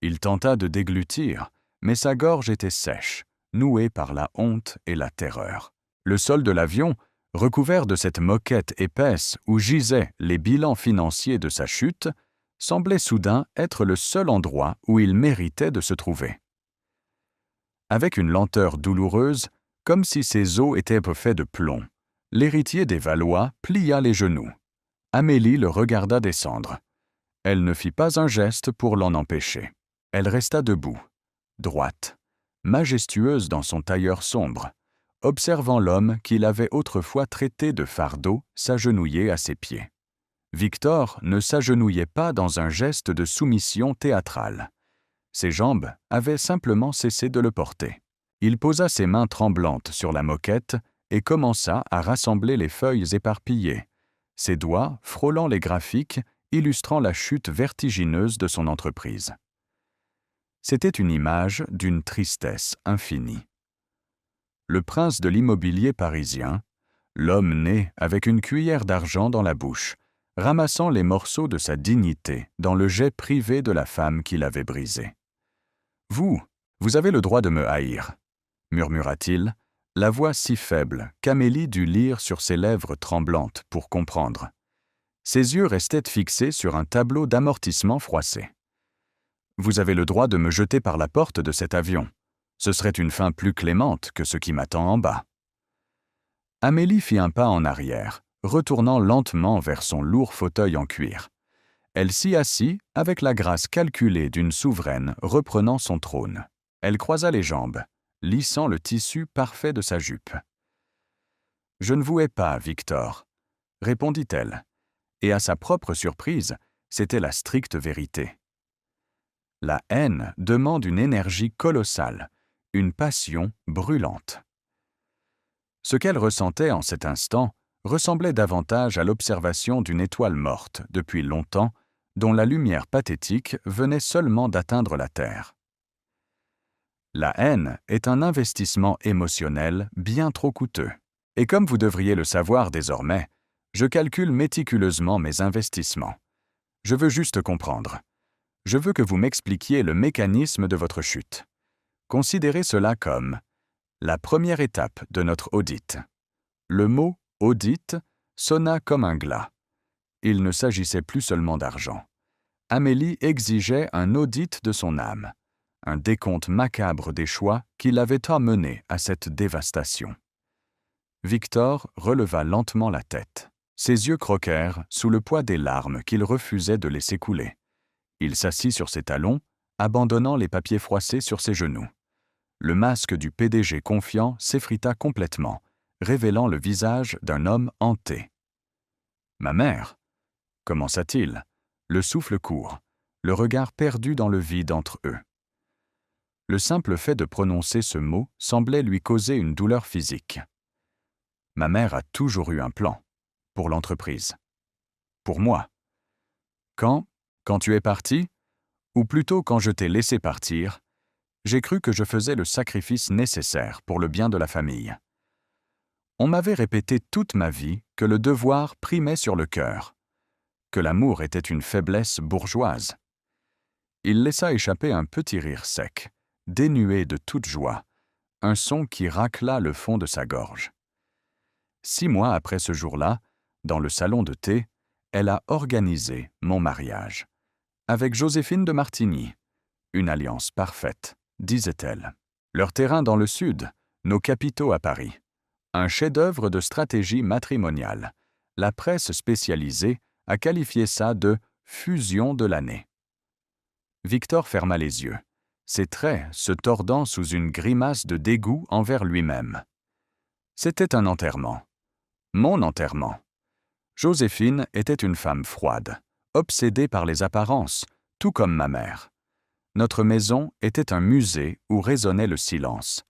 Il tenta de déglutir, mais sa gorge était sèche, nouée par la honte et la terreur. Le sol de l'avion, recouvert de cette moquette épaisse où gisaient les bilans financiers de sa chute, semblait soudain être le seul endroit où il méritait de se trouver. Avec une lenteur douloureuse, comme si ses os étaient faits de plomb, l'héritier des Valois plia les genoux. Amélie le regarda descendre. Elle ne fit pas un geste pour l'en empêcher. Elle resta debout, droite, majestueuse dans son tailleur sombre, observant l'homme qu'il avait autrefois traité de fardeau s'agenouiller à ses pieds. Victor ne s'agenouillait pas dans un geste de soumission théâtrale. Ses jambes avaient simplement cessé de le porter. Il posa ses mains tremblantes sur la moquette et commença à rassembler les feuilles éparpillées, ses doigts frôlant les graphiques illustrant la chute vertigineuse de son entreprise. C'était une image d'une tristesse infinie. Le prince de l'immobilier parisien, l'homme né avec une cuillère d'argent dans la bouche, ramassant les morceaux de sa dignité dans le jet privé de la femme qu'il avait brisée. « Vous avez le droit de me haïr », murmura-t-il, la voix si faible qu'Amélie dut lire sur ses lèvres tremblantes pour comprendre. Ses yeux restaient fixés sur un tableau d'amortissement froissé. « Vous avez le droit de me jeter par la porte de cet avion. Ce serait une fin plus clémente que ce qui m'attend en bas. » Amélie fit un pas en arrière, retournant lentement vers son lourd fauteuil en cuir. Elle s'y assit avec la grâce calculée d'une souveraine reprenant son trône. Elle croisa les jambes, lissant le tissu parfait de sa jupe. « Je ne vous hais pas, Victor, » répondit-elle, et à sa propre surprise, c'était la stricte vérité. La haine demande une énergie colossale, une passion brûlante. Ce qu'elle ressentait en cet instant ressemblait davantage à l'observation d'une étoile morte depuis longtemps, dont la lumière pathétique venait seulement d'atteindre la Terre. La haine est un investissement émotionnel bien trop coûteux. Et comme vous devriez le savoir désormais, je calcule méticuleusement mes investissements. Je veux juste comprendre. Je veux que vous m'expliquiez le mécanisme de votre chute. Considérez cela comme la première étape de notre audit. Le mot « audit » sonna comme un glas. Il ne s'agissait plus seulement d'argent. Amélie exigeait un audit de son âme, un décompte macabre des choix qui l'avaient amené à cette dévastation. Victor releva lentement la tête. Ses yeux croquèrent sous le poids des larmes qu'il refusait de laisser couler. Il s'assit sur ses talons, abandonnant les papiers froissés sur ses genoux. Le masque du PDG confiant s'effrita complètement, révélant le visage d'un homme hanté. « Ma mère » commença-t-il, le souffle court, le regard perdu dans le vide entre eux. Le simple fait de prononcer ce mot semblait lui causer une douleur physique. « Ma mère a toujours eu un plan, pour l'entreprise. Pour moi. Quand tu es parti, ou plutôt quand je t'ai laissé partir, j'ai cru que je faisais le sacrifice nécessaire pour le bien de la famille. On m'avait répété toute ma vie que le devoir primait sur le cœur, que l'amour était une faiblesse bourgeoise. » Il laissa échapper un petit rire sec, dénué de toute joie, un son qui racla le fond de sa gorge. 6 mois après ce jour-là, dans le salon de thé, elle a organisé mon mariage. Avec Joséphine de Martigny. Une alliance parfaite, disait-elle. Leur terrain dans le sud, nos capitaux à Paris. Un chef-d'œuvre de stratégie matrimoniale. La presse spécialisée a qualifié ça de « fusion de l'année ». Victor ferma les yeux, ses traits se tordant sous une grimace de dégoût envers lui-même. C'était un enterrement. Mon enterrement. Joséphine était une femme froide, obsédée par les apparences, tout comme ma mère. Notre maison était un musée où résonnait le silence.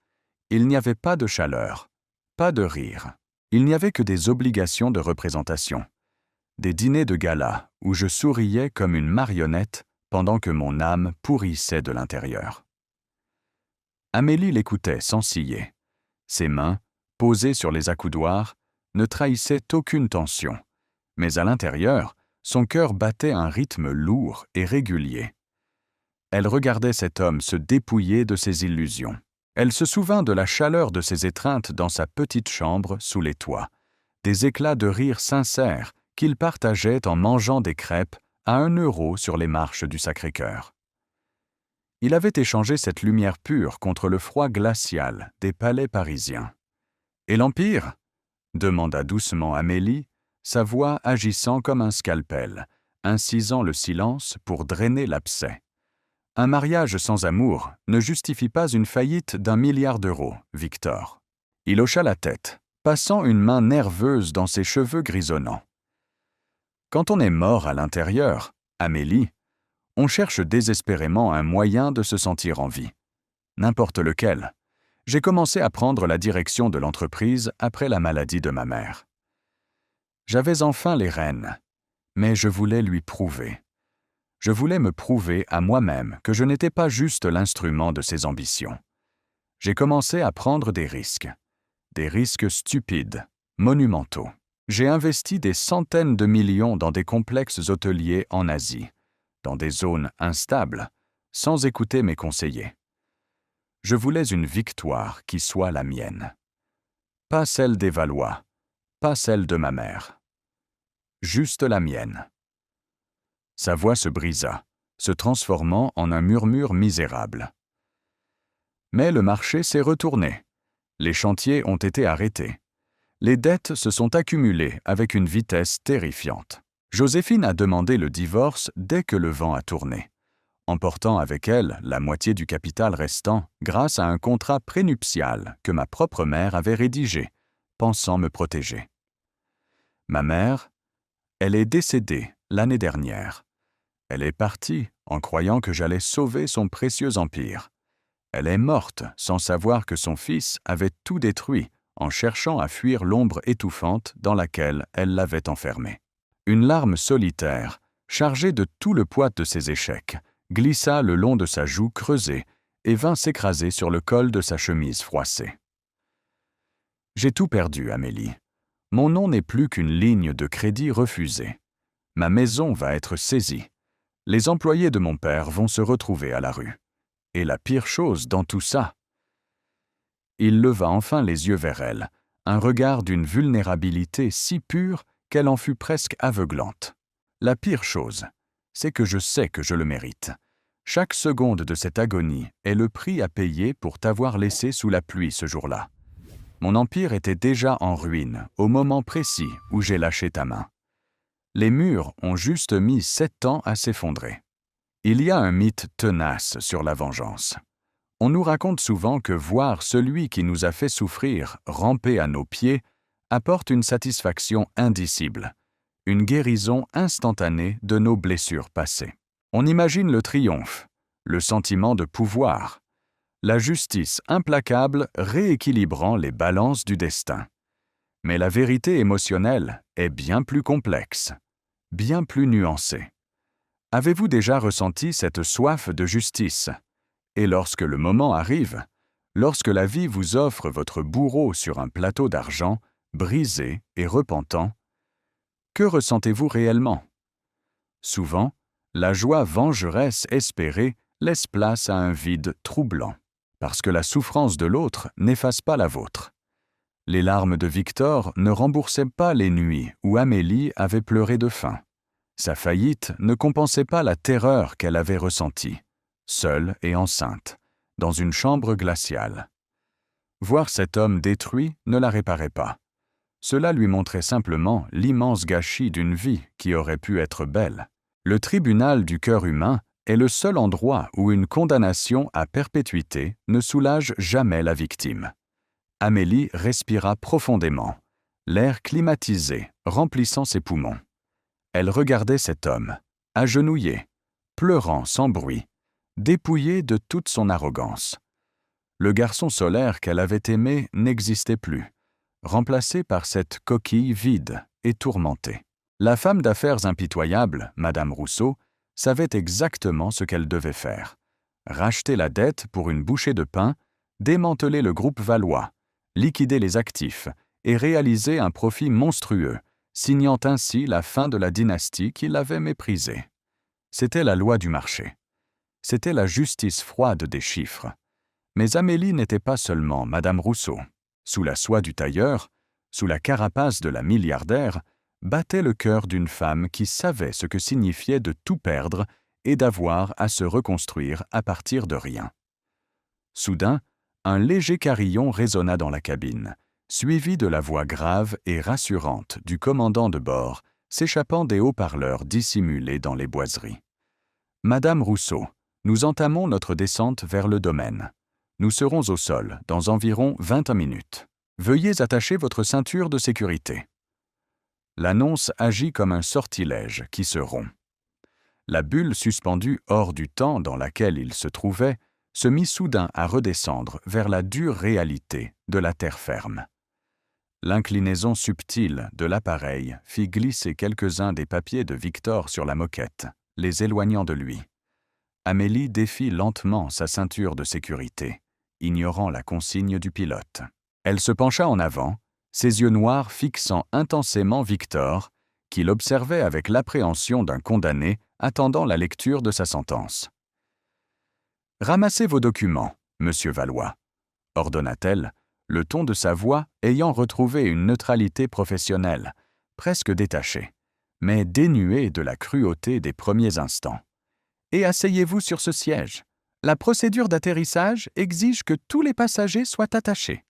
Il n'y avait pas de chaleur, pas de rire. Il n'y avait que des obligations de représentation. Des dîners de gala où je souriais comme une marionnette pendant que mon âme pourrissait de l'intérieur. Amélie l'écoutait sans ciller. Ses mains, posées sur les accoudoirs, ne trahissaient aucune tension, mais à l'intérieur, son cœur battait un rythme lourd et régulier. Elle regardait cet homme se dépouiller de ses illusions. Elle se souvint de la chaleur de ses étreintes dans sa petite chambre sous les toits, des éclats de rire sincères qu'il partageait en mangeant des crêpes à 1 euro sur les marches du Sacré-Cœur. Il avait échangé cette lumière pure contre le froid glacial des palais parisiens. « Et l'Empire » demanda doucement Amélie, sa voix agissant comme un scalpel, incisant le silence pour drainer l'abcès. Un mariage sans amour ne justifie pas une faillite d'1 milliard d'euros, Victor. Il hocha la tête, passant une main nerveuse dans ses cheveux grisonnants. Quand on est mort à l'intérieur, Amélie, on cherche désespérément un moyen de se sentir en vie. N'importe lequel. J'ai commencé à prendre la direction de l'entreprise après la maladie de ma mère. J'avais enfin les rênes, mais je voulais lui prouver. Je voulais me prouver à moi-même que je n'étais pas juste l'instrument de ses ambitions. J'ai commencé à prendre des risques stupides, monumentaux. J'ai investi des centaines de millions dans des complexes hôteliers en Asie, dans des zones instables, sans écouter mes conseillers. Je voulais une victoire qui soit la mienne. Pas celle des Valois, pas celle de ma mère. Juste la mienne. Sa voix se brisa, se transformant en un murmure misérable. Mais le marché s'est retourné. Les chantiers ont été arrêtés. Les dettes se sont accumulées avec une vitesse terrifiante. Joséphine a demandé le divorce dès que le vent a tourné, emportant avec elle la moitié du capital restant grâce à un contrat prénuptial que ma propre mère avait rédigé, pensant me protéger. Ma mère, elle est décédée l'année dernière. Elle est partie en croyant que j'allais sauver son précieux empire. Elle est morte sans savoir que son fils avait tout détruit en cherchant à fuir l'ombre étouffante dans laquelle elle l'avait enfermé. Une larme solitaire, chargée de tout le poids de ses échecs, glissa le long de sa joue creusée et vint s'écraser sur le col de sa chemise froissée. J'ai tout perdu, Amélie. Mon nom n'est plus qu'une ligne de crédit refusée. Ma maison va être saisie. Les employés de mon père vont se retrouver à la rue. Et la pire chose dans tout ça... Il leva enfin les yeux vers elle, un regard d'une vulnérabilité si pure qu'elle en fut presque aveuglante. La pire chose, c'est que je sais que je le mérite. Chaque seconde de cette agonie est le prix à payer pour t'avoir laissé sous la pluie ce jour-là. Mon empire était déjà en ruine au moment précis où j'ai lâché ta main. Les murs ont juste mis 7 ans à s'effondrer. Il y a un mythe tenace sur la vengeance. On nous raconte souvent que voir celui qui nous a fait souffrir ramper à nos pieds apporte une satisfaction indicible, une guérison instantanée de nos blessures passées. On imagine le triomphe, le sentiment de pouvoir, la justice implacable rééquilibrant les balances du destin. Mais la vérité émotionnelle est bien plus complexe, bien plus nuancée. Avez-vous déjà ressenti cette soif de justice ? Et lorsque le moment arrive, lorsque la vie vous offre votre bourreau sur un plateau d'argent, brisé et repentant, que ressentez-vous réellement ? Souvent, la joie vengeresse espérée laisse place à un vide troublant, parce que la souffrance de l'autre n'efface pas la vôtre. Les larmes de Victor ne remboursaient pas les nuits où Amélie avait pleuré de faim. Sa faillite ne compensait pas la terreur qu'elle avait ressentie, seule et enceinte, dans une chambre glaciale. Voir cet homme détruit ne la réparait pas. Cela lui montrait simplement l'immense gâchis d'une vie qui aurait pu être belle. Le tribunal du cœur humain est le seul endroit où une condamnation à perpétuité ne soulage jamais la victime. Amélie respira profondément, l'air climatisé remplissant ses poumons. Elle regardait cet homme, agenouillé, pleurant sans bruit, dépouillé de toute son arrogance. Le garçon solaire qu'elle avait aimé n'existait plus, remplacé par cette coquille vide et tourmentée. La femme d'affaires impitoyable, Madame Rousseau, savait exactement ce qu'elle devait faire. Racheter la dette pour une bouchée de pain, démanteler le groupe Valois, liquider les actifs et réaliser un profit monstrueux, signant ainsi la fin de la dynastie qui l'avait méprisée. C'était la loi du marché. C'était la justice froide des chiffres. Mais Amélie n'était pas seulement Madame Rousseau. Sous la soie du tailleur, sous la carapace de la milliardaire, battait le cœur d'une femme qui savait ce que signifiait de tout perdre et d'avoir à se reconstruire à partir de rien. Soudain, un léger carillon résonna dans la cabine, suivi de la voix grave et rassurante du commandant de bord, s'échappant des haut-parleurs dissimulés dans les boiseries. « Madame Rousseau, nous entamons notre descente vers le domaine. Nous serons au sol dans environ 20 minutes. » Veuillez attacher votre ceinture de sécurité. » L'annonce agit comme un sortilège qui se rompt. La bulle suspendue hors du temps dans laquelle il se trouvait se mit soudain à redescendre vers la dure réalité de la terre ferme. L'inclinaison subtile de l'appareil fit glisser quelques-uns des papiers de Victor sur la moquette, les éloignant de lui. Amélie défit lentement sa ceinture de sécurité, ignorant la consigne du pilote. Elle se pencha en avant, ses yeux noirs fixant intensément Victor, qui l'observait avec l'appréhension d'un condamné attendant la lecture de sa sentence. « Ramassez vos documents, monsieur Valois, » ordonna-t-elle, le ton de sa voix ayant retrouvé une neutralité professionnelle, presque détachée, mais dénuée de la cruauté des premiers instants. « Et asseyez-vous sur ce siège. La procédure d'atterrissage exige que tous les passagers soient attachés. »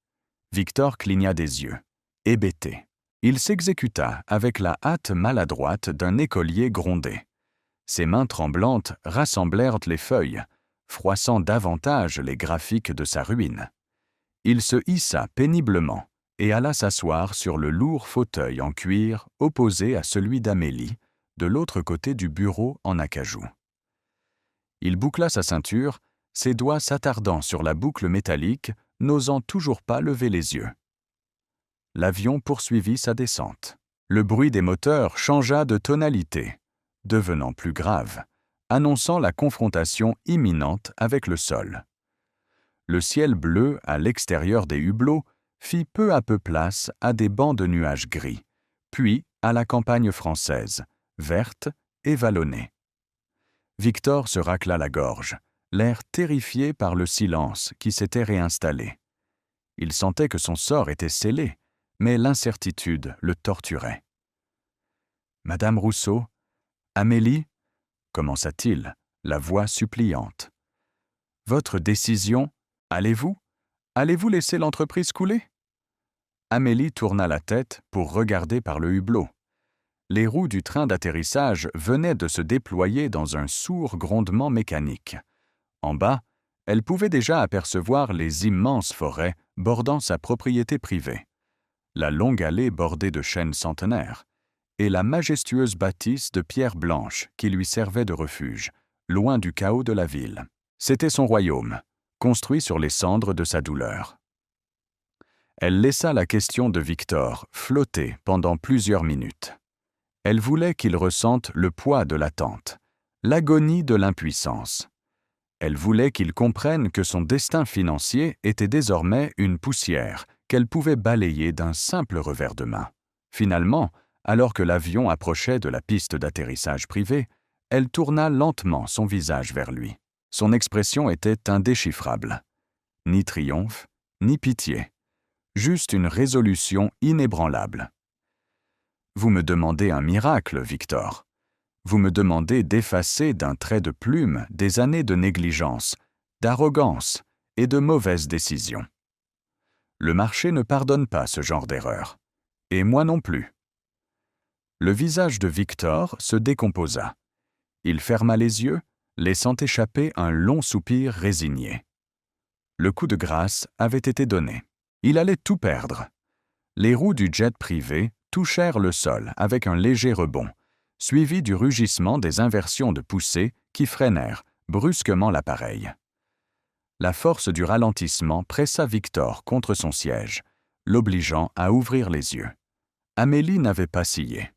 Victor cligna des yeux, hébété. Il s'exécuta avec la hâte maladroite d'un écolier grondé. Ses mains tremblantes rassemblèrent les feuilles, froissant davantage les graphiques de sa ruine. Il se hissa péniblement et alla s'asseoir sur le lourd fauteuil en cuir opposé à celui d'Amélie, de l'autre côté du bureau en acajou. Il boucla sa ceinture, ses doigts s'attardant sur la boucle métallique, n'osant toujours pas lever les yeux. L'avion poursuivit sa descente. Le bruit des moteurs changea de tonalité, devenant plus grave, annonçant la confrontation imminente avec le sol. Le ciel bleu à l'extérieur des hublots fit peu à peu place à des bancs de nuages gris, puis à la campagne française, verte et vallonnée. Victor se racla la gorge, l'air terrifié par le silence qui s'était réinstallé. Il sentait que son sort était scellé, mais l'incertitude le torturait. « Madame Rousseau, Amélie, » commença-t-il, la voix suppliante. « Votre décision, allez-vous laisser l'entreprise couler ?» Amélie tourna la tête pour regarder par le hublot. Les roues du train d'atterrissage venaient de se déployer dans un sourd grondement mécanique. En bas, elle pouvait déjà apercevoir les immenses forêts bordant sa propriété privée, la longue allée bordée de chênes centenaires, et la majestueuse bâtisse de pierre blanche qui lui servait de refuge, loin du chaos de la ville. C'était son royaume, construit sur les cendres de sa douleur. Elle laissa la question de Victor flotter pendant plusieurs minutes. Elle voulait qu'il ressente le poids de l'attente, l'agonie de l'impuissance. Elle voulait qu'il comprenne que son destin financier était désormais une poussière qu'elle pouvait balayer d'un simple revers de main. Finalement, alors que l'avion approchait de la piste d'atterrissage privée, elle tourna lentement son visage vers lui. Son expression était indéchiffrable. Ni triomphe, ni pitié. Juste une résolution inébranlable. « Vous me demandez un miracle, Victor. Vous me demandez d'effacer d'un trait de plume des années de négligence, d'arrogance et de mauvaises décisions. Le marché ne pardonne pas ce genre d'erreur. Et moi non plus. » Le visage de Victor se décomposa. Il ferma les yeux, laissant échapper un long soupir résigné. Le coup de grâce avait été donné. Il allait tout perdre. Les roues du jet privé touchèrent le sol avec un léger rebond, suivi du rugissement des inversions de poussée qui freinèrent brusquement l'appareil. La force du ralentissement pressa Victor contre son siège, l'obligeant à ouvrir les yeux. Amélie n'avait pas scié.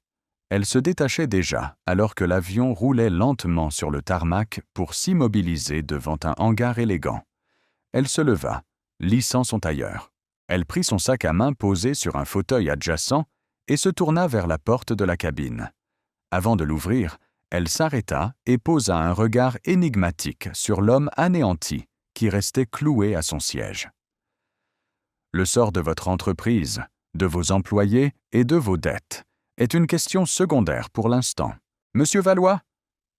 Elle se détachait déjà alors que l'avion roulait lentement sur le tarmac pour s'immobiliser devant un hangar élégant. Elle se leva, lissant son tailleur. Elle prit son sac à main posé sur un fauteuil adjacent et se tourna vers la porte de la cabine. Avant de l'ouvrir, elle s'arrêta et posa un regard énigmatique sur l'homme anéanti qui restait cloué à son siège. « Le sort de votre entreprise, de vos employés et de vos dettes est une question secondaire pour l'instant. Monsieur Valois »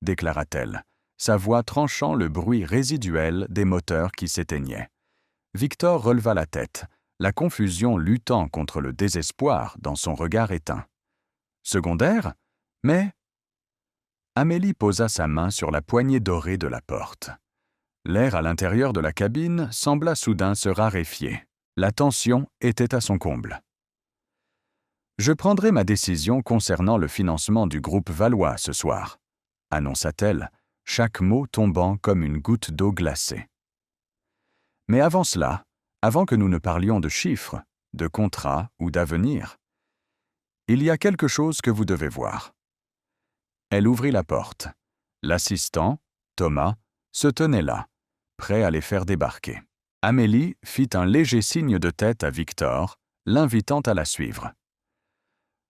déclara-t-elle, sa voix tranchant le bruit résiduel des moteurs qui s'éteignaient. Victor releva la tête, la confusion luttant contre le désespoir dans son regard éteint. « Secondaire ? Mais… » Amélie posa sa main sur la poignée dorée de la porte. L'air à l'intérieur de la cabine sembla soudain se raréfier, La tension était à son comble. « Je prendrai ma décision concernant le financement du groupe Valois ce soir », annonça-t-elle, chaque mot tombant comme une goutte d'eau glacée. « Mais avant cela, avant que nous ne parlions de chiffres, de contrats ou d'avenir, il y a quelque chose que vous devez voir. » Elle ouvrit la porte. L'assistant, Thomas, se tenait là, prêt à les faire débarquer. Amélie fit un léger signe de tête à Victor, l'invitant à la suivre.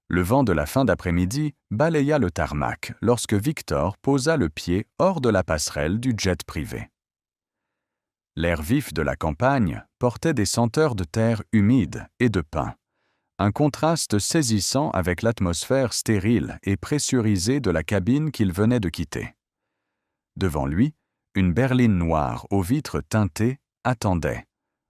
Le vent de la fin d'après-midi balaya le tarmac lorsque Victor posa le pied hors de la passerelle du jet privé. L'air vif de la campagne portait des senteurs de terre humide et de pin, un contraste saisissant avec l'atmosphère stérile et pressurisée de la cabine qu'il venait de quitter. Devant lui, une berline noire aux vitres teintées attendait,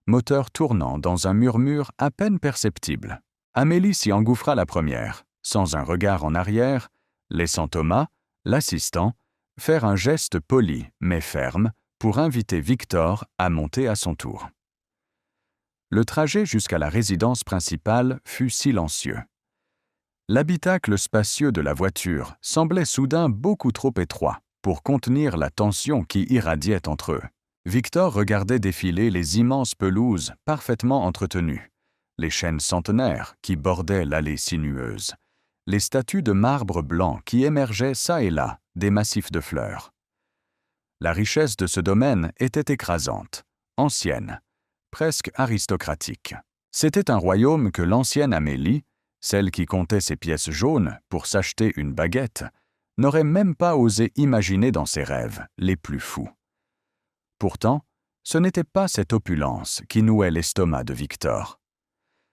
moteur tournant dans un murmure à peine perceptible. Amélie s'y engouffra la première, sans un regard en arrière, laissant Thomas, l'assistant, faire un geste poli mais ferme pour inviter Victor à monter à son tour. Le trajet jusqu'à la résidence principale fut silencieux. L'habitacle spacieux de la voiture semblait soudain beaucoup trop étroit pour contenir la tension qui irradiait entre eux. Victor regardait défiler les immenses pelouses parfaitement entretenues, les chênes centenaires qui bordaient l'allée sinueuse, les statues de marbre blanc qui émergeaient çà et là des massifs de fleurs. La richesse de ce domaine était écrasante, ancienne, presque aristocratique. C'était un royaume que l'ancienne Amélie, celle qui comptait ses pièces jaunes pour s'acheter une baguette, n'aurait même pas osé imaginer dans ses rêves les plus fous. Pourtant, ce n'était pas cette opulence qui nouait l'estomac de Victor.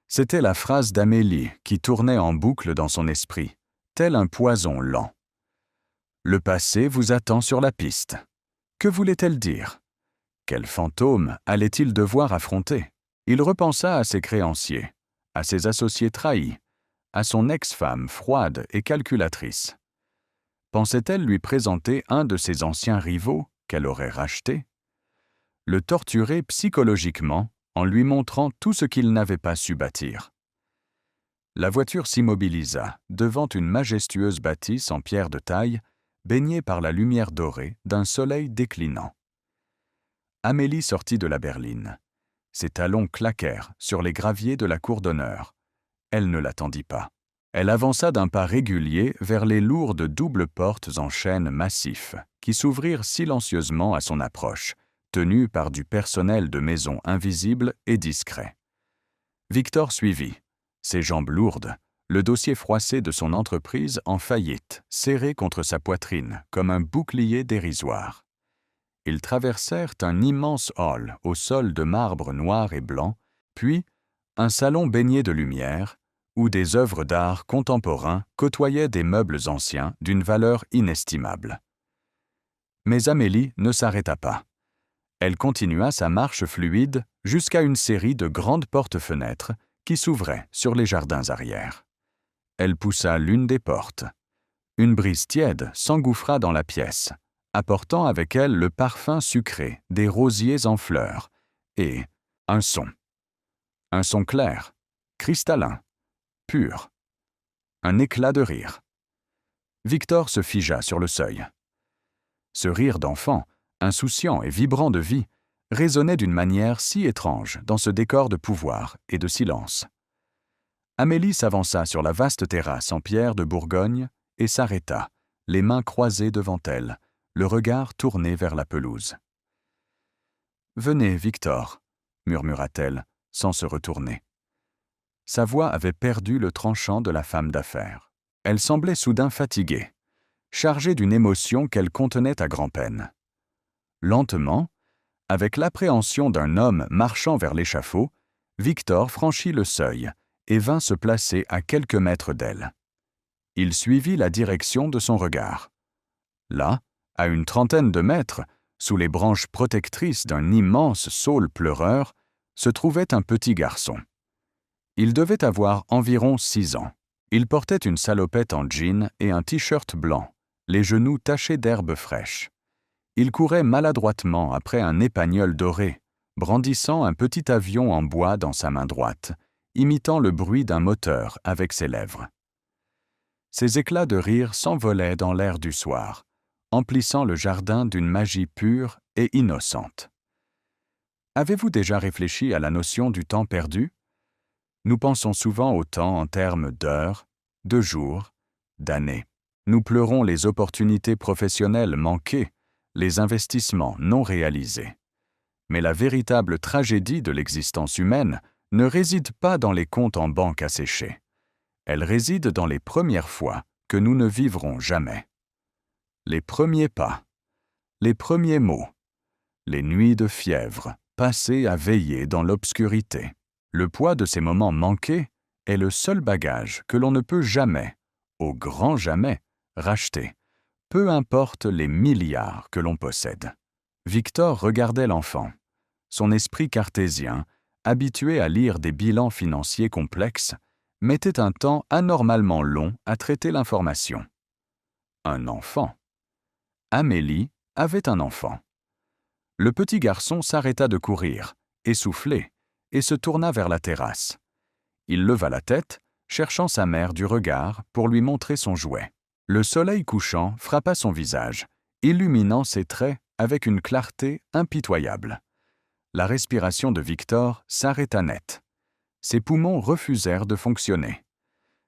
C'était la phrase d'Amélie qui tournait en boucle dans son esprit, tel un poison lent. « Le passé vous attend sur la piste. » Que voulait-elle dire? Quel fantôme allait-il devoir affronter? Il repensa à ses créanciers, à ses associés trahis, à son ex-femme froide et calculatrice. Pensait-elle lui présenter un de ses anciens rivaux qu'elle aurait racheté? Le torturer psychologiquement en lui montrant tout ce qu'il n'avait pas su bâtir. La voiture s'immobilisa devant une majestueuse bâtisse en pierre de taille, baignée par la lumière dorée d'un soleil déclinant. Amélie sortit de la berline. Ses talons claquèrent sur les graviers de la cour d'honneur. Elle ne l'attendit pas. Elle avança d'un pas régulier vers les lourdes doubles portes en chêne massif qui s'ouvrirent silencieusement à son approche, tenues par du personnel de maison invisible et discret. Victor suivit, ses jambes lourdes, le dossier froissé de son entreprise en faillite, serré contre sa poitrine comme un bouclier dérisoire. Ils traversèrent un immense hall au sol de marbre noir et blanc, puis un salon baigné de lumière, où des œuvres d'art contemporains côtoyaient des meubles anciens d'une valeur inestimable. Mais Amélie ne s'arrêta pas. Elle continua sa marche fluide jusqu'à une série de grandes portes-fenêtres qui s'ouvraient sur les jardins arrière. Elle poussa l'une des portes. Une brise tiède s'engouffra dans la pièce, apportant avec elle le parfum sucré des rosiers en fleurs, et un son. Un son clair, cristallin, pur. Un éclat de rire. Victor se figea sur le seuil. Ce rire d'enfant, insouciant et vibrant de vie, résonnait d'une manière si étrange dans ce décor de pouvoir et de silence. Amélie s'avança sur la vaste terrasse en pierre de Bourgogne et s'arrêta, les mains croisées devant elle, le regard tourné vers la pelouse. « Venez, Victor, » murmura-t-elle, sans se retourner. Sa voix avait perdu le tranchant de la femme d'affaires. Elle semblait soudain fatiguée, chargée d'une émotion qu'elle contenait à grand-peine. Lentement, avec l'appréhension d'un homme marchant vers l'échafaud, Victor franchit le seuil et vint se placer à quelques mètres d'elle. Il suivit la direction de son regard. Là, à une trentaine de mètres, sous les branches protectrices d'un immense saule pleureur, se trouvait un petit garçon. Il devait avoir environ 6 ans. Il portait une salopette en jean et un t-shirt blanc, les genoux tachés d'herbes fraîches. Il courait maladroitement après un épagnol doré, brandissant un petit avion en bois dans sa main droite, imitant le bruit d'un moteur avec ses lèvres. Ses éclats de rire s'envolaient dans l'air du soir, emplissant le jardin d'une magie pure et innocente. Avez-vous déjà réfléchi à la notion du temps perdu? Nous pensons souvent au temps en termes d'heures, de jours, d'années. Nous pleurons les opportunités professionnelles manquées, les investissements non réalisés. Mais la véritable tragédie de l'existence humaine ne réside pas dans les comptes en banque asséchés. Elle réside dans les premières fois que nous ne vivrons jamais. Les premiers pas, les premiers mots, les nuits de fièvre passées à veiller dans l'obscurité. Le poids de ces moments manqués est le seul bagage que l'on ne peut jamais, au grand jamais, racheter, peu importe les milliards que l'on possède. Victor regardait l'enfant. Son esprit cartésien, habitué à lire des bilans financiers complexes, mettait un temps anormalement long à traiter l'information. Un enfant. Amélie avait un enfant. Le petit garçon s'arrêta de courir, essoufflé, et se tourna vers la terrasse. Il leva la tête, cherchant sa mère du regard pour lui montrer son jouet. Le soleil couchant frappa son visage, illuminant ses traits avec une clarté impitoyable. La respiration de Victor s'arrêta net. Ses poumons refusèrent de fonctionner.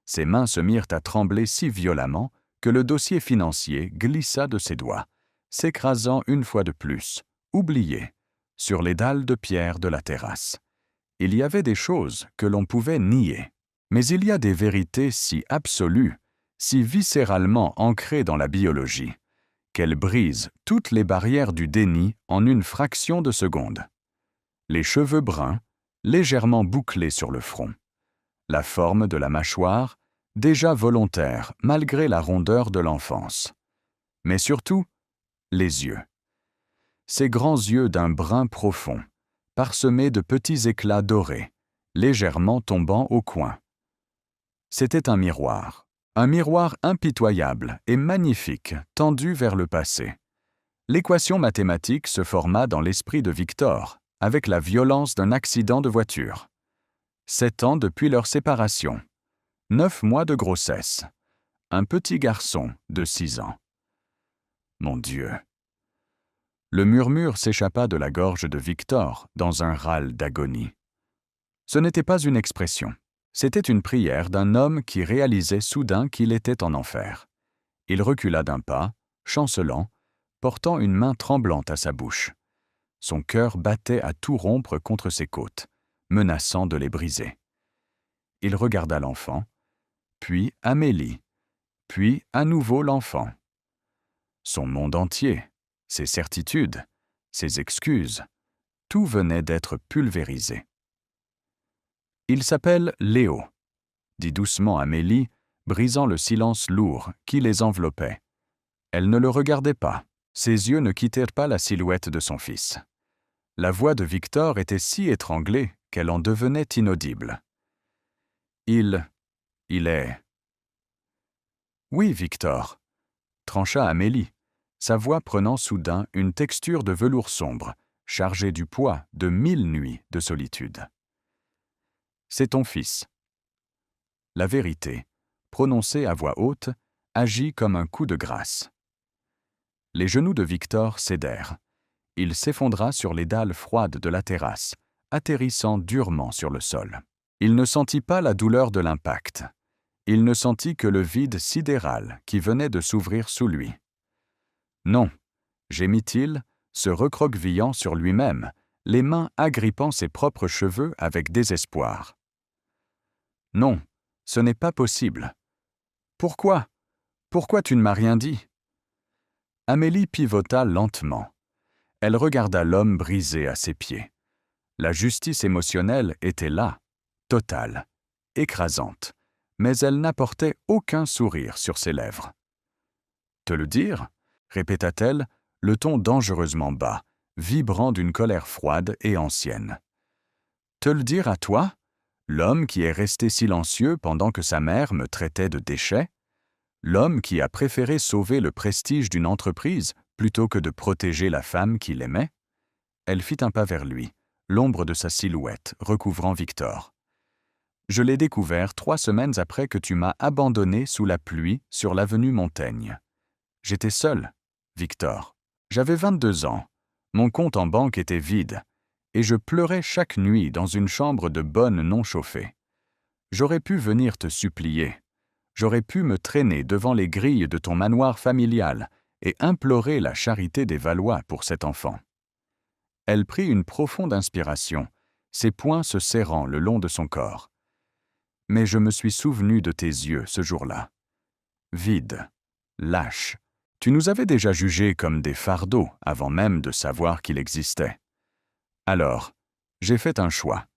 Ses mains se mirent à trembler si violemment que le dossier financier glissa de ses doigts, s'écrasant une fois de plus, oublié, sur les dalles de pierre de la terrasse. Il y avait des choses que l'on pouvait nier, mais il y a des vérités si absolues, si viscéralement ancrées dans la biologie, qu'elles brisent toutes les barrières du déni en une fraction de seconde. Les cheveux bruns, légèrement bouclés sur le front. La forme de la mâchoire, déjà volontaire malgré la rondeur de l'enfance. Mais surtout, les yeux. Ces grands yeux d'un brun profond, parsemés de petits éclats dorés, légèrement tombant au coin. C'était un miroir impitoyable et magnifique, tendu vers le passé. L'équation mathématique se forma dans l'esprit de Victor, avec la violence d'un accident de voiture. 7 ans depuis leur séparation. 9 mois de grossesse. Un petit garçon de 6 ans. Mon Dieu! Le murmure s'échappa de la gorge de Victor dans un râle d'agonie. Ce n'était pas une expression. C'était une prière d'un homme qui réalisait soudain qu'il était en enfer. Il recula d'un pas, chancelant, portant une main tremblante à sa bouche. Son cœur battait à tout rompre contre ses côtes, menaçant de les briser. Il regarda l'enfant, puis Amélie, puis à nouveau l'enfant. Son monde entier, ses certitudes, ses excuses, tout venait d'être pulvérisé. « Il s'appelle Léo », dit doucement Amélie, brisant le silence lourd qui les enveloppait. Elle ne le regardait pas, ses yeux ne quittèrent pas la silhouette de son fils. La voix de Victor était si étranglée qu'elle en devenait inaudible. Il est... Oui, Victor, trancha Amélie, sa voix prenant soudain une texture de velours sombre, chargée du poids de 1000 nuits de solitude. C'est ton fils. La vérité, prononcée à voix haute, agit comme un coup de grâce. Les genoux de Victor cédèrent. Il s'effondra sur les dalles froides de la terrasse, atterrissant durement sur le sol. Il ne sentit pas la douleur de l'impact. Il ne sentit que le vide sidéral qui venait de s'ouvrir sous lui. Non, gémit-il, se recroquevillant sur lui-même, les mains agrippant ses propres cheveux avec désespoir. Non, ce n'est pas possible. Pourquoi? Pourquoi tu ne m'as rien dit? Amélie pivota lentement. Elle regarda l'homme brisé à ses pieds. La justice émotionnelle était là, totale, écrasante, mais elle n'apportait aucun sourire sur ses lèvres. « Te le dire ?» répéta-t-elle, le ton dangereusement bas, vibrant d'une colère froide et ancienne. « Te le dire à toi, l'homme qui est resté silencieux pendant que sa mère me traitait de déchet? L'homme qui a préféré sauver le prestige d'une entreprise plutôt que de protéger la femme qu'il aimait? » Elle fit un pas vers lui, l'ombre de sa silhouette recouvrant Victor. Je l'ai découvert 3 semaines après que tu m'as abandonné sous la pluie sur l'avenue Montaigne. J'étais seul, Victor. J'avais 22 ans. Mon compte en banque était vide, et je pleurais chaque nuit dans une chambre de bonne non chauffée. J'aurais pu venir te supplier. J'aurais pu me traîner devant les grilles de ton manoir familial et implorer la charité des Valois pour cet enfant. Elle prit une profonde inspiration, ses poings se serrant le long de son corps. Mais je me suis souvenu de tes yeux ce jour-là. Vides, lâches. Tu nous avais déjà jugés comme des fardeaux avant même de savoir qu'il existait. Alors, j'ai fait un choix.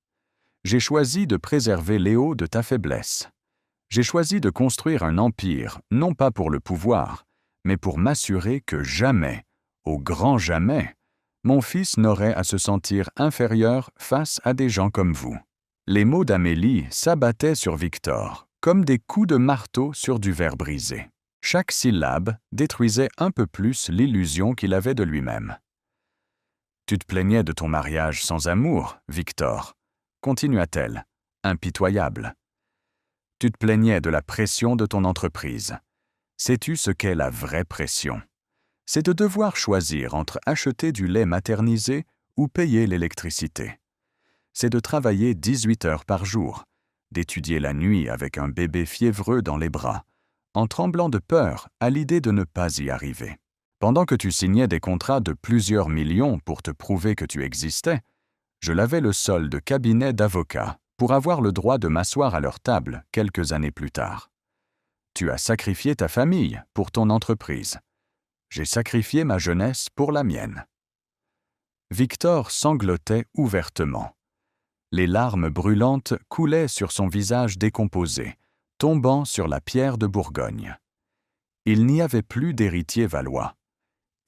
J'ai choisi de préserver Léo de ta faiblesse. J'ai choisi de construire un empire, non pas pour le pouvoir, mais pour m'assurer que jamais, au grand jamais, mon fils n'aurait à se sentir inférieur face à des gens comme vous. Les mots d'Amélie s'abattaient sur Victor, comme des coups de marteau sur du verre brisé. Chaque syllabe détruisait un peu plus l'illusion qu'il avait de lui-même. « Tu te plaignais de ton mariage sans amour, Victor, » continua-t-elle, impitoyable. « Tu te plaignais de la pression de ton entreprise. Sais-tu ce qu'est la vraie pression? C'est de devoir choisir entre acheter du lait maternisé ou payer l'électricité. C'est de travailler 18 heures par jour, d'étudier la nuit avec un bébé fiévreux dans les bras, en tremblant de peur à l'idée de ne pas y arriver. Pendant que tu signais des contrats de plusieurs millions pour te prouver que tu existais, je lavais le sol de cabinet d'avocats pour avoir le droit de m'asseoir à leur table quelques années plus tard. Tu as sacrifié ta famille pour ton entreprise. J'ai sacrifié ma jeunesse pour la mienne. » Victor sanglotait ouvertement. Les larmes brûlantes coulaient sur son visage décomposé, tombant sur la pierre de Bourgogne. Il n'y avait plus d'héritier valois.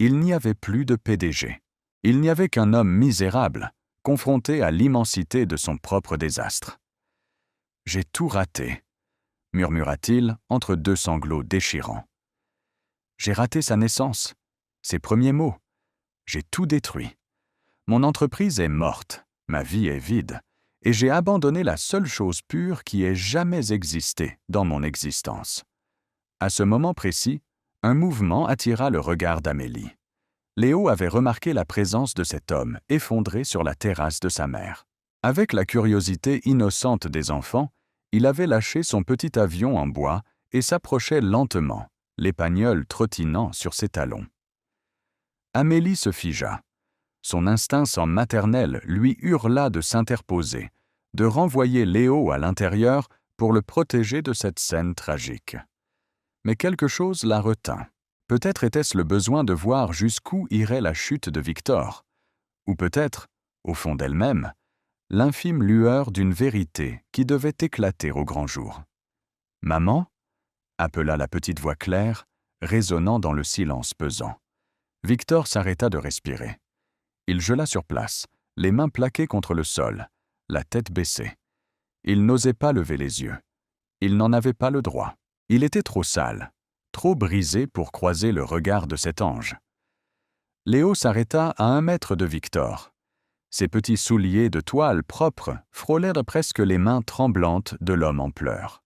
Il n'y avait plus de PDG. Il n'y avait qu'un homme misérable, confronté à l'immensité de son propre désastre. « J'ai tout raté », murmura-t-il entre 2 sanglots déchirants. « J'ai raté sa naissance, ses premiers mots. J'ai tout détruit. Mon entreprise est morte, ma vie est vide, et j'ai abandonné la seule chose pure qui ait jamais existé dans mon existence. » À ce moment précis, un mouvement attira le regard d'Amélie. Léo avait remarqué la présence de cet homme effondré sur la terrasse de sa mère. Avec la curiosité innocente des enfants, il avait lâché son petit avion en bois et s'approchait lentement, l'épagnole trottinant sur ses talons. Amélie se figea. Son instinct sans maternel lui hurla de s'interposer, de renvoyer Léo à l'intérieur pour le protéger de cette scène tragique. Mais quelque chose la retint. Peut-être était-ce le besoin de voir jusqu'où irait la chute de Victor, ou peut-être, au fond d'elle-même, l'infime lueur d'une vérité qui devait éclater au grand jour. « Maman » appela la petite voix claire, résonnant dans le silence pesant. Victor s'arrêta de respirer. Il gela sur place, les mains plaquées contre le sol, la tête baissée. Il n'osait pas lever les yeux. Il n'en avait pas le droit. Il était trop sale, trop brisé pour croiser le regard de cet ange. Léo s'arrêta à 1 mètre de Victor. Ses petits souliers de toile propres frôlèrent presque les mains tremblantes de l'homme en pleurs.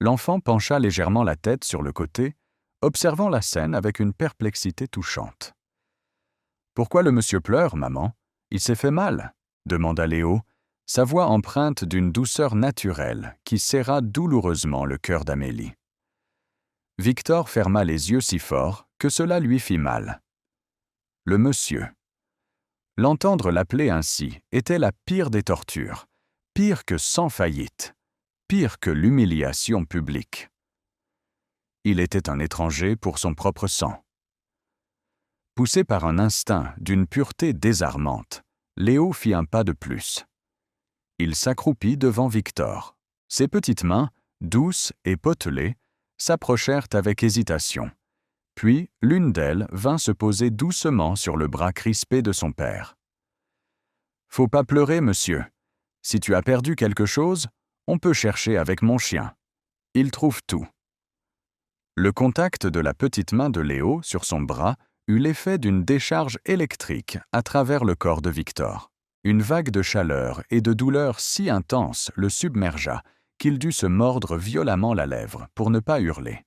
L'enfant pencha légèrement la tête sur le côté, observant la scène avec une perplexité touchante. « Pourquoi le monsieur pleure, maman? Il s'est fait mal ?» demanda Léo, sa voix empreinte d'une douceur naturelle qui serra douloureusement le cœur d'Amélie. Victor ferma les yeux si fort que cela lui fit mal. Le monsieur. L'entendre l'appeler ainsi était la pire des tortures, pire que 100 faillites, pire que l'humiliation publique. Il était un étranger pour son propre sang. Poussé par un instinct d'une pureté désarmante, Léo fit un pas de plus. Il s'accroupit devant Victor. Ses petites mains, douces et potelées, s'approchèrent avec hésitation. Puis, l'une d'elles vint se poser doucement sur le bras crispé de son père. « Faut pas pleurer, monsieur. Si tu as perdu quelque chose, on peut chercher avec mon chien. Il trouve tout. » Le contact de la petite main de Léo sur son bras eut l'effet d'une décharge électrique à travers le corps de Victor. Une vague de chaleur et de douleur si intense le submergea qu'il dut se mordre violemment la lèvre pour ne pas hurler.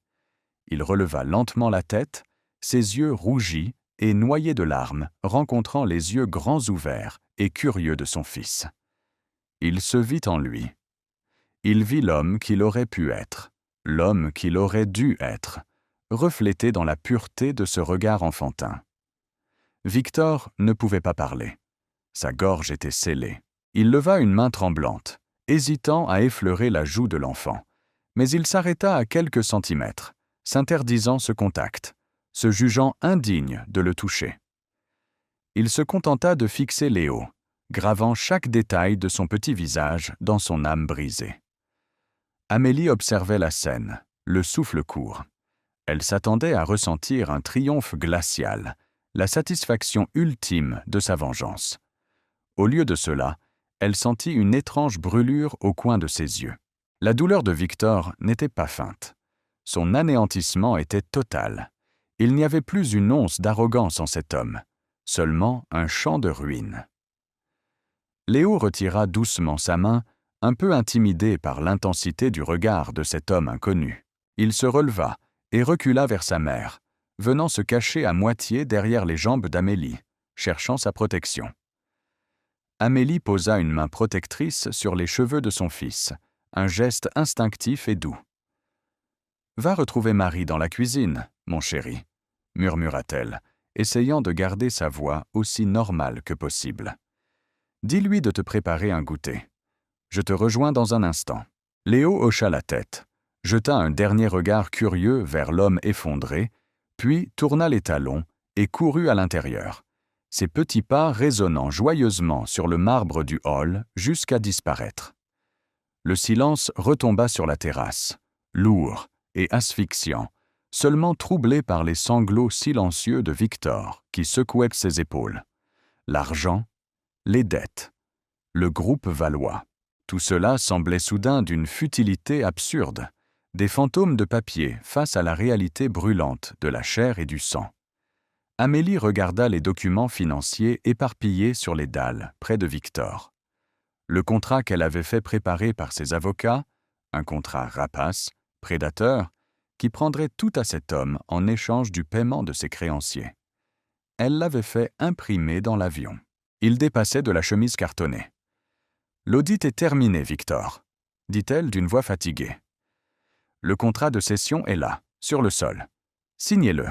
Il releva lentement la tête, ses yeux rougis et noyés de larmes, rencontrant les yeux grands ouverts et curieux de son fils. Il se vit en lui. Il vit l'homme qu'il aurait pu être, l'homme qu'il aurait dû être, reflété dans la pureté de ce regard enfantin. Victor ne pouvait pas parler. Sa gorge était scellée. Il leva une main tremblante, hésitant à effleurer la joue de l'enfant, mais il s'arrêta à quelques centimètres, s'interdisant ce contact, se jugeant indigne de le toucher. Il se contenta de fixer Léo, gravant chaque détail de son petit visage dans son âme brisée. Amélie observait la scène, le souffle court. Elle s'attendait à ressentir un triomphe glacial, la satisfaction ultime de sa vengeance. Au lieu de cela, elle sentit une étrange brûlure au coin de ses yeux. La douleur de Victor n'était pas feinte. Son anéantissement était total. Il n'y avait plus une once d'arrogance en cet homme, seulement un champ de ruines. Léo retira doucement sa main, un peu intimidé par l'intensité du regard de cet homme inconnu. Il se releva et recula vers sa mère, venant se cacher à moitié derrière les jambes d'Amélie, cherchant sa protection. Amélie posa une main protectrice sur les cheveux de son fils, un geste instinctif et doux. « Va retrouver Marie dans la cuisine, mon chéri », murmura-t-elle, essayant de garder sa voix aussi normale que possible. « Dis-lui de te préparer un goûter. Je te rejoins dans un instant. » Léo hocha la tête, jeta un dernier regard curieux vers l'homme effondré, puis tourna les talons et courut à l'intérieur, ses petits pas résonnant joyeusement sur le marbre du hall jusqu'à disparaître. Le silence retomba sur la terrasse, lourd et asphyxiant, seulement troublé par les sanglots silencieux de Victor qui secouait ses épaules. L'argent, les dettes, le groupe Valois. Tout cela semblait soudain d'une futilité absurde, des fantômes de papier face à la réalité brûlante de la chair et du sang. Amélie regarda les documents financiers éparpillés sur les dalles près de Victor. Le contrat qu'elle avait fait préparer par ses avocats, un contrat rapace, prédateur, qui prendrait tout à cet homme en échange du paiement de ses créanciers. Elle l'avait fait imprimer dans l'avion. Il dépassait de la chemise cartonnée. « L'audit est terminé, Victor, » dit-elle d'une voix fatiguée. « Le contrat de cession est là, sur le sol. Signez-le.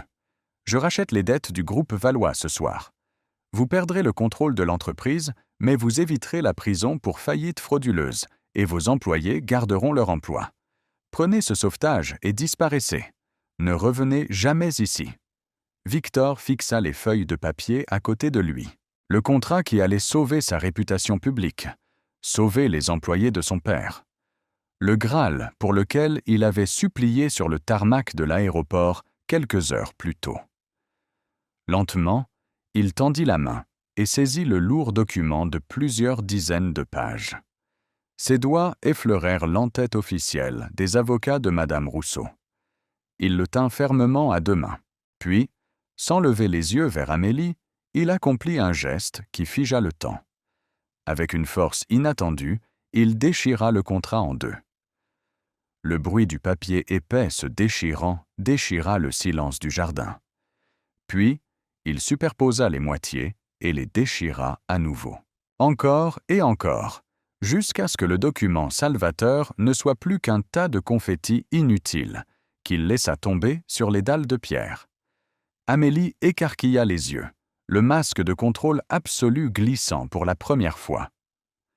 Je rachète les dettes du groupe Valois ce soir. Vous perdrez le contrôle de l'entreprise, mais vous éviterez la prison pour faillite frauduleuse et vos employés garderont leur emploi. Prenez ce sauvetage et disparaissez. Ne revenez jamais ici. » Victor fixa les feuilles de papier à côté de lui. Le contrat qui allait sauver sa réputation publique, sauver les employés de son père. Le Graal pour lequel il avait supplié sur le tarmac de l'aéroport quelques heures plus tôt. Lentement, il tendit la main et saisit le lourd document de plusieurs dizaines de pages. Ses doigts effleurèrent l'entête officielle des avocats de Madame Rousseau. Il le tint fermement à deux mains, puis, sans lever les yeux vers Amélie, il accomplit un geste qui figea le temps. Avec une force inattendue, il déchira le contrat en deux. Le bruit du papier épais se déchirant déchira le silence du jardin. Puis, il superposa les moitiés et les déchira à nouveau. Encore et encore, jusqu'à ce que le document salvateur ne soit plus qu'un tas de confettis inutiles, qu'il laissa tomber sur les dalles de pierre. Amélie écarquilla les yeux, le masque de contrôle absolu glissant pour la première fois.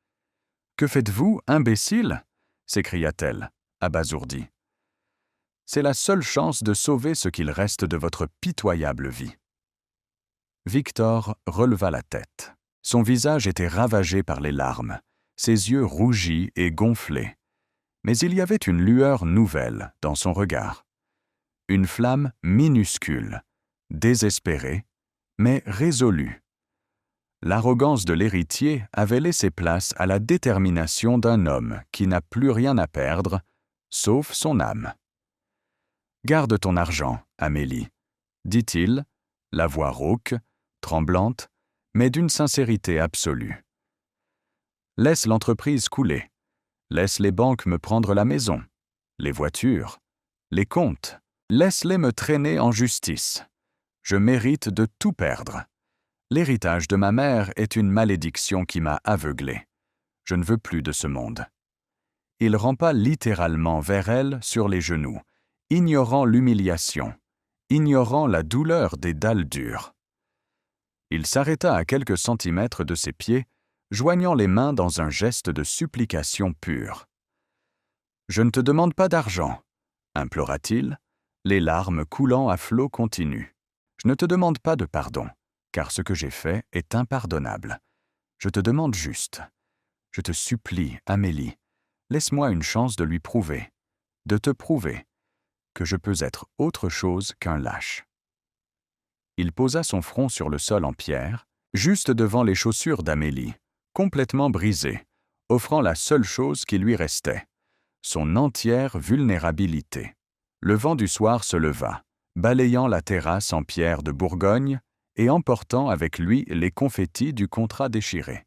« Que faites-vous, imbécile » s'écria-t-elle, abasourdie. « C'est la seule chance de sauver ce qu'il reste de votre pitoyable vie. » Victor releva la tête. Son visage était ravagé par les larmes, ses yeux rougis et gonflés. Mais il y avait une lueur nouvelle dans son regard. Une flamme minuscule, désespérée, mais résolue. L'arrogance de l'héritier avait laissé place à la détermination d'un homme qui n'a plus rien à perdre, sauf son âme. « Garde ton argent, Amélie, » dit-il, la voix rauque, tremblante, mais d'une sincérité absolue. Laisse l'entreprise couler. Laisse les banques me prendre la maison, les voitures, les comptes. Laisse-les me traîner en justice. Je mérite de tout perdre. L'héritage de ma mère est une malédiction qui m'a aveuglé. Je ne veux plus de ce monde. Il rampa littéralement vers elle sur les genoux, ignorant l'humiliation, ignorant la douleur des dalles dures. Il s'arrêta à quelques centimètres de ses pieds, joignant les mains dans un geste de supplication pure. « Je ne te demande pas d'argent, » implora-t-il, les larmes coulant à flots continus. « Je ne te demande pas de pardon, car ce que j'ai fait est impardonnable. Je te demande juste. Je te supplie, Amélie, laisse-moi une chance de lui prouver, de te prouver, que je peux être autre chose qu'un lâche. » Il posa son front sur le sol en pierre, juste devant les chaussures d'Amélie, complètement brisées, offrant la seule chose qui lui restait, son entière vulnérabilité. Le vent du soir se leva, balayant la terrasse en pierre de Bourgogne et emportant avec lui les confettis du contrat déchiré.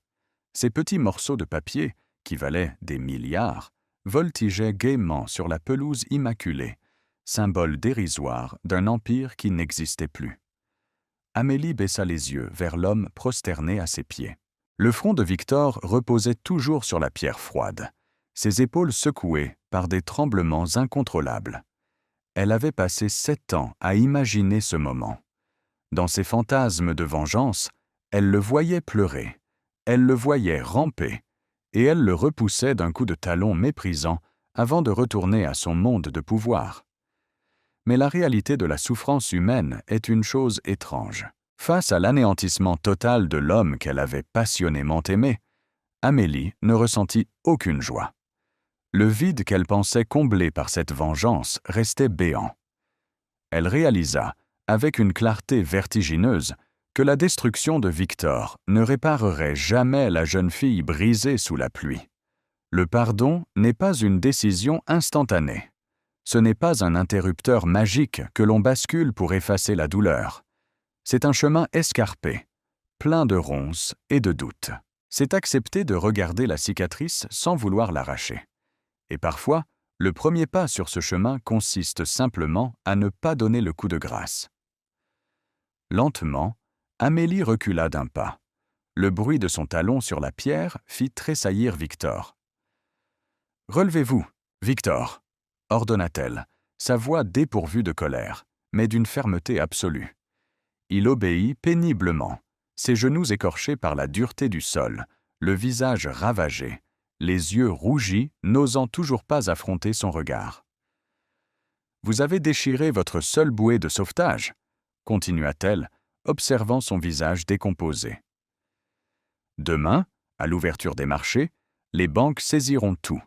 Ces petits morceaux de papier, qui valaient des milliards, voltigeaient gaiement sur la pelouse immaculée, symbole dérisoire d'un empire qui n'existait plus. Amélie baissa les yeux vers l'homme prosterné à ses pieds. Le front de Victor reposait toujours sur la pierre froide, ses épaules secouées par des tremblements incontrôlables. Elle avait passé 7 ans à imaginer ce moment. Dans ses fantasmes de vengeance, elle le voyait pleurer, elle le voyait ramper, et elle le repoussait d'un coup de talon méprisant avant de retourner à son monde de pouvoir. Mais la réalité de la souffrance humaine est une chose étrange. Face à l'anéantissement total de l'homme qu'elle avait passionnément aimé, Amélie ne ressentit aucune joie. Le vide qu'elle pensait combler par cette vengeance restait béant. Elle réalisa, avec une clarté vertigineuse, que la destruction de Victor ne réparerait jamais la jeune fille brisée sous la pluie. Le pardon n'est pas une décision instantanée. Ce n'est pas un interrupteur magique que l'on bascule pour effacer la douleur. C'est un chemin escarpé, plein de ronces et de doutes. C'est accepter de regarder la cicatrice sans vouloir l'arracher. Et parfois, le premier pas sur ce chemin consiste simplement à ne pas donner le coup de grâce. Lentement, Amélie recula d'un pas. Le bruit de son talon sur la pierre fit tressaillir Victor. « Relevez-vous, Victor !» ordonna-t-elle, sa voix dépourvue de colère, mais d'une fermeté absolue. Il obéit péniblement, ses genoux écorchés par la dureté du sol, le visage ravagé, les yeux rougis, n'osant toujours pas affronter son regard. « Vous avez déchiré votre seule bouée de sauvetage, » continua-t-elle, observant son visage décomposé. « Demain, à l'ouverture des marchés, les banques saisiront tout.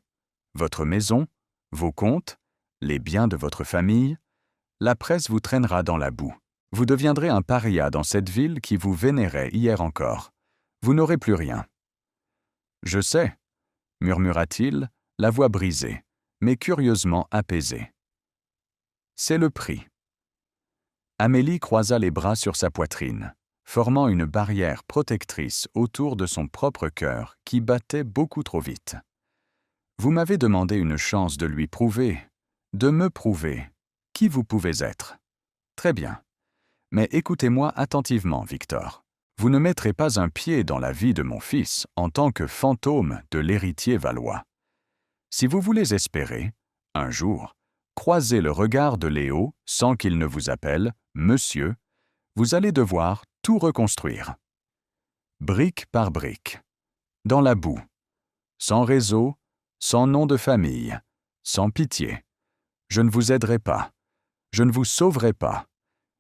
Votre maison, vos comptes, les biens de votre famille, la presse vous traînera dans la boue. Vous deviendrez un paria dans cette ville qui vous vénérait hier encore. Vous n'aurez plus rien. »« Je sais, » murmura-t-il, la voix brisée, mais curieusement apaisée. « C'est le prix. » Amélie croisa les bras sur sa poitrine, formant une barrière protectrice autour de son propre cœur qui battait beaucoup trop vite. « Vous m'avez demandé une chance de lui prouver, de me prouver, qui vous pouvez être. Très bien. Mais écoutez-moi attentivement, Victor. Vous ne mettrez pas un pied dans la vie de mon fils en tant que fantôme de l'héritier valois. Si vous voulez espérer, un jour, croiser le regard de Léo sans qu'il ne vous appelle « monsieur », vous allez devoir tout reconstruire. Brique par brique. Dans la boue. Sans réseau, sans nom de famille, sans pitié. Je ne vous aiderai pas. Je ne vous sauverai pas.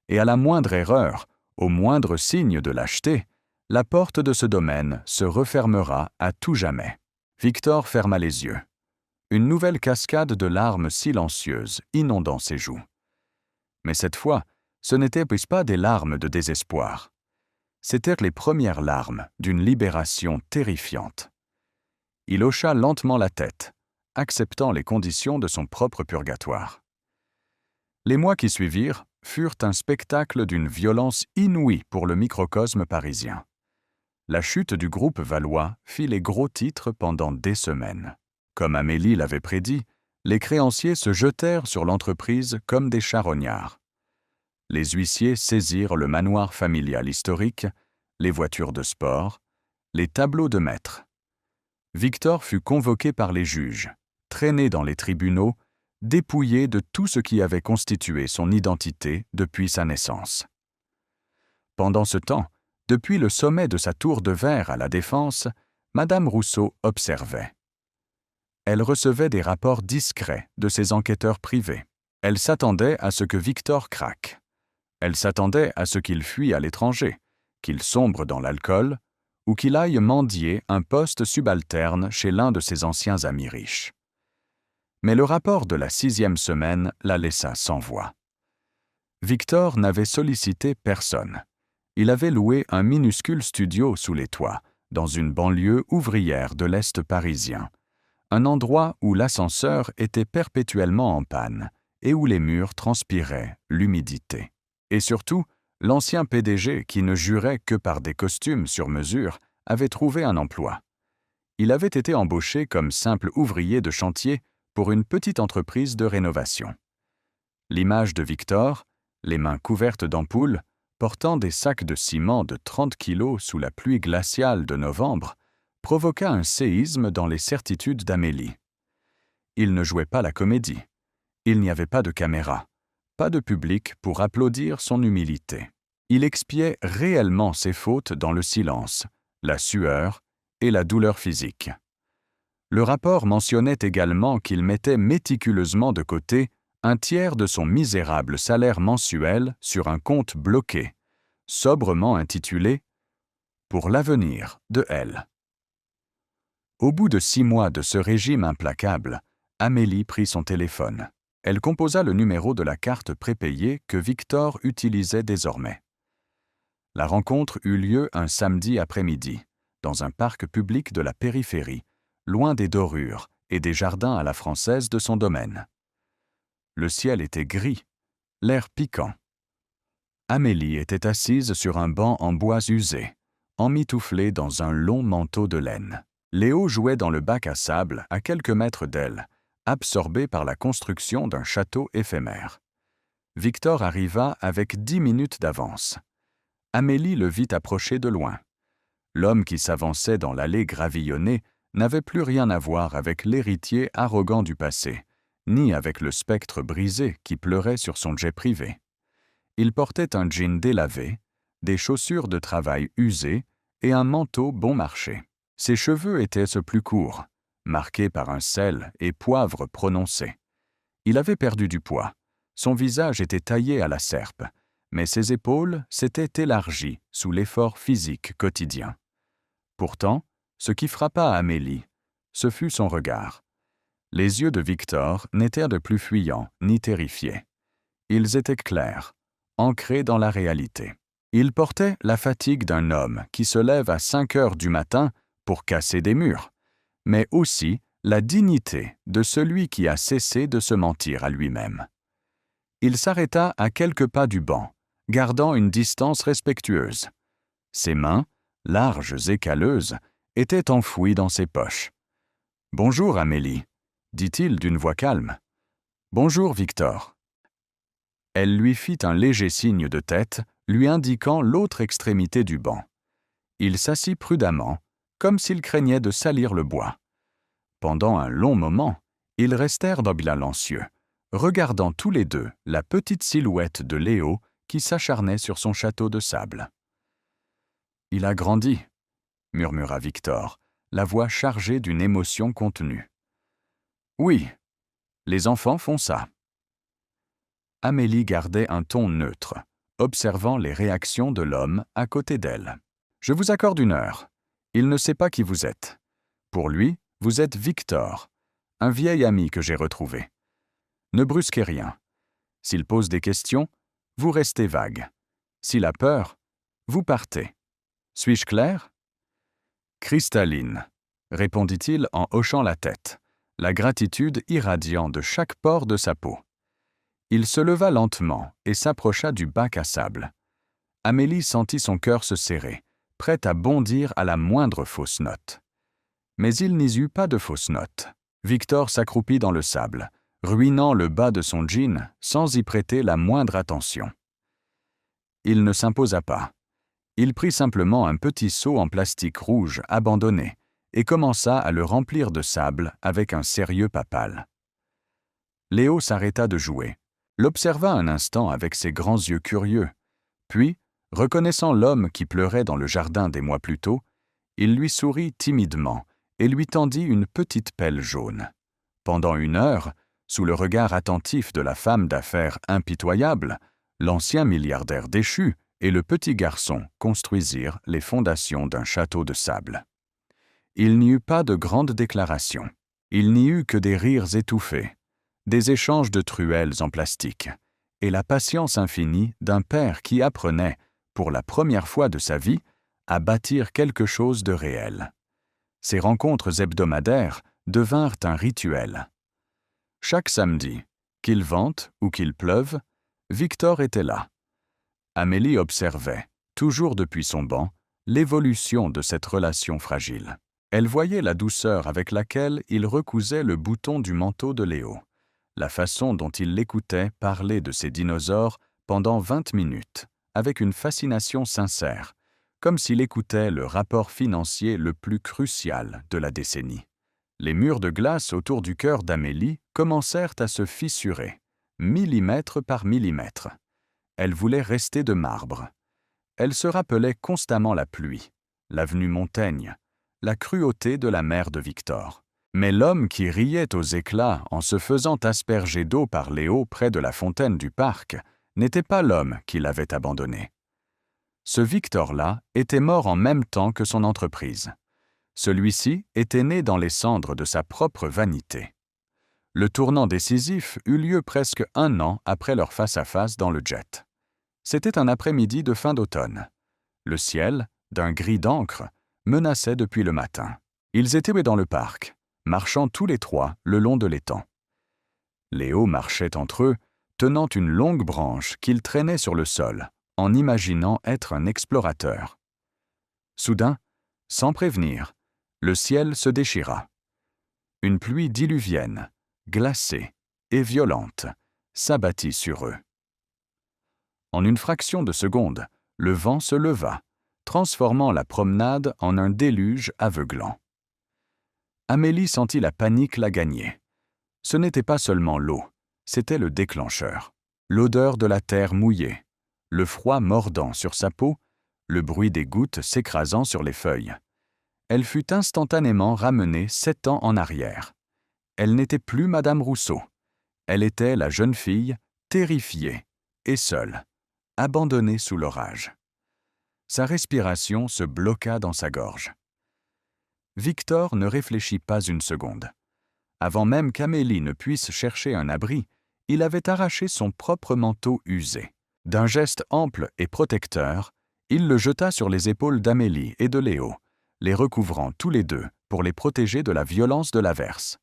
Et à la moindre erreur, au moindre signe de lâcheté, la porte de ce domaine se refermera à tout jamais. Victor ferma les yeux. Une nouvelle cascade de larmes silencieuses inondant ses joues. Mais cette fois, ce n'étaient pas des larmes de désespoir. C'étaient les premières larmes d'une libération terrifiante. Il hocha lentement la tête, acceptant les conditions de son propre purgatoire. Les mois qui suivirent furent un spectacle d'une violence inouïe pour le microcosme parisien. La chute du groupe Valois fit les gros titres pendant des semaines. Comme Amélie l'avait prédit, les créanciers se jetèrent sur l'entreprise comme des charognards. Les huissiers saisirent le manoir familial historique, les voitures de sport, les tableaux de maître. Victor fut convoqué par les juges, traîné dans les tribunaux, dépouillé de tout ce qui avait constitué son identité depuis sa naissance. Pendant ce temps, depuis le sommet de sa tour de verre à la Défense, Madame Rousseau observait. Elle recevait des rapports discrets de ses enquêteurs privés. Elle s'attendait à ce que Victor craque. Elle s'attendait à ce qu'il fuit à l'étranger, qu'il sombre dans l'alcool ou qu'il aille mendier un poste subalterne chez l'un de ses anciens amis riches. Mais le rapport de la 6e semaine la laissa sans voix. Victor n'avait sollicité personne. Il avait loué un minuscule studio sous les toits, dans une banlieue ouvrière de l'Est parisien, un endroit où l'ascenseur était perpétuellement en panne et où les murs transpiraient l'humidité. Et surtout, l'ancien PDG, qui ne jurait que par des costumes sur mesure, avait trouvé un emploi. Il avait été embauché comme simple ouvrier de chantier pour une petite entreprise de rénovation. L'image de Victor, les mains couvertes d'ampoules, portant des sacs de ciment de 30 kilos sous la pluie glaciale de novembre, provoqua un séisme dans les certitudes d'Amélie. Il ne jouait pas la comédie. Il n'y avait pas de caméra, pas de public pour applaudir son humilité. Il expiait réellement ses fautes dans le silence, la sueur et la douleur physique. Le rapport mentionnait également qu'il mettait méticuleusement de côté un tiers de son misérable salaire mensuel sur un compte bloqué, sobrement intitulé « Pour l'avenir de elle ». Au bout de 6 mois de ce régime implacable, Amélie prit son téléphone. Elle composa le numéro de la carte prépayée que Victor utilisait désormais. La rencontre eut lieu un samedi après-midi, dans un parc public de la périphérie, loin des dorures et des jardins à la française de son domaine. Le ciel était gris, l'air piquant. Amélie était assise sur un banc en bois usé, emmitouflée dans un long manteau de laine. Léo jouait dans le bac à sable à quelques mètres d'elle, absorbé par la construction d'un château éphémère. Victor arriva avec 10 minutes d'avance. Amélie le vit approcher de loin. L'homme qui s'avançait dans l'allée gravillonnée n'avait plus rien à voir avec l'héritier arrogant du passé, ni avec le spectre brisé qui pleurait sur son jet privé. Il portait un jean délavé, des chaussures de travail usées et un manteau bon marché. Ses cheveux étaient plus courts, marqués par un sel et poivre prononcés. Il avait perdu du poids. Son visage était taillé à la serpe, mais ses épaules s'étaient élargies sous l'effort physique quotidien. Pourtant, ce qui frappa Amélie, ce fut son regard. Les yeux de Victor n'étaient de plus fuyants ni terrifiés. Ils étaient clairs, ancrés dans la réalité. Il portait la fatigue d'un homme qui se lève à 5 heures du matin pour casser des murs, mais aussi la dignité de celui qui a cessé de se mentir à lui-même. Il s'arrêta à quelques pas du banc, gardant une distance respectueuse. Ses mains, larges et calleuses, étaient enfouies dans ses poches. « Bonjour, Amélie », dit-il d'une voix calme. « Bonjour, Victor. » Elle lui fit un léger signe de tête, lui indiquant l'autre extrémité du banc. Il s'assit prudemment, comme s'il craignait de salir le bois. Pendant un long moment, ils restèrent silencieux, regardant tous les deux la petite silhouette de Léo qui s'acharnait sur son château de sable. « Il a grandi », murmura Victor, la voix chargée d'une émotion contenue. « Oui, les enfants font ça. » Amélie gardait un ton neutre, observant les réactions de l'homme à côté d'elle. « Je vous accorde 1 heure. Il ne sait pas qui vous êtes. Pour lui, vous êtes Victor, un vieil ami que j'ai retrouvé. Ne brusquez rien. S'il pose des questions, vous restez vague. S'il a peur, vous partez. Suis-je clair ? » « Cristalline, » répondit-il en hochant la tête, la gratitude irradiant de chaque pore de sa peau. Il se leva lentement et s'approcha du bac à sable. Amélie sentit son cœur se serrer, prêt à bondir à la moindre fausse note. Mais il n'y eut pas de fausse note. Victor s'accroupit dans le sable, ruinant le bas de son jean sans y prêter la moindre attention. Il ne s'imposa pas. Il prit simplement un petit seau en plastique rouge abandonné et commença à le remplir de sable avec un sérieux papal. Léo s'arrêta de jouer, l'observa un instant avec ses grands yeux curieux, puis, reconnaissant l'homme qui pleurait dans le jardin des mois plus tôt, il lui sourit timidement et lui tendit une petite pelle jaune. Pendant 1 heure, sous le regard attentif de la femme d'affaires impitoyable, l'ancien milliardaire déchu et le petit garçon construisirent les fondations d'un château de sable. Il n'y eut pas de grandes déclarations. Il n'y eut que des rires étouffés, des échanges de truelles en plastique, et la patience infinie d'un père qui apprenait, pour la première fois de sa vie, à bâtir quelque chose de réel. Ces rencontres hebdomadaires devinrent un rituel. Chaque samedi, qu'il vente ou qu'il pleuve, Victor était là. Amélie observait, toujours depuis son banc, l'évolution de cette relation fragile. Elle voyait la douceur avec laquelle il recousait le bouton du manteau de Léo, la façon dont il l'écoutait parler de ses dinosaures pendant 20 minutes, avec une fascination sincère, comme s'il écoutait le rapport financier le plus crucial de la décennie. Les murs de glace autour du cœur d'Amélie commencèrent à se fissurer, millimètre par millimètre. Elle voulait rester de marbre. Elle se rappelait constamment la pluie, l'avenue Montaigne, la cruauté de la mère de Victor. Mais l'homme qui riait aux éclats en se faisant asperger d'eau par Léo près de la fontaine du parc n'était pas l'homme qui l'avait abandonné. Ce Victor-là était mort en même temps que son entreprise. Celui-ci était né dans les cendres de sa propre vanité. Le tournant décisif eut lieu presque 1 an après leur face-à-face dans le jet. C'était un après-midi de fin d'automne. Le ciel, d'un gris d'encre, menaçait depuis le matin. Ils étaient dans le parc, marchant tous les 3 le long de l'étang. Léo marchait entre eux, tenant une longue branche qu'il traînait sur le sol, en imaginant être un explorateur. Soudain, sans prévenir, le ciel se déchira. Une pluie diluvienne, glacée et violente, s'abattit sur eux. En une fraction de seconde, le vent se leva, transformant la promenade en un déluge aveuglant. Amélie sentit la panique la gagner. Ce n'était pas seulement l'eau, c'était le déclencheur. L'odeur de la terre mouillée, le froid mordant sur sa peau, le bruit des gouttes s'écrasant sur les feuilles. Elle fut instantanément ramenée 7 ans en arrière. Elle n'était plus Madame Rousseau. Elle était la jeune fille, terrifiée et seule, abandonnée sous l'orage. Sa respiration se bloqua dans sa gorge. Victor ne réfléchit pas une seconde. Avant même qu'Amélie ne puisse chercher un abri, il avait arraché son propre manteau usé. D'un geste ample et protecteur, il le jeta sur les épaules d'Amélie et de Léo, les recouvrant tous les 2 pour les protéger de la violence de l'averse.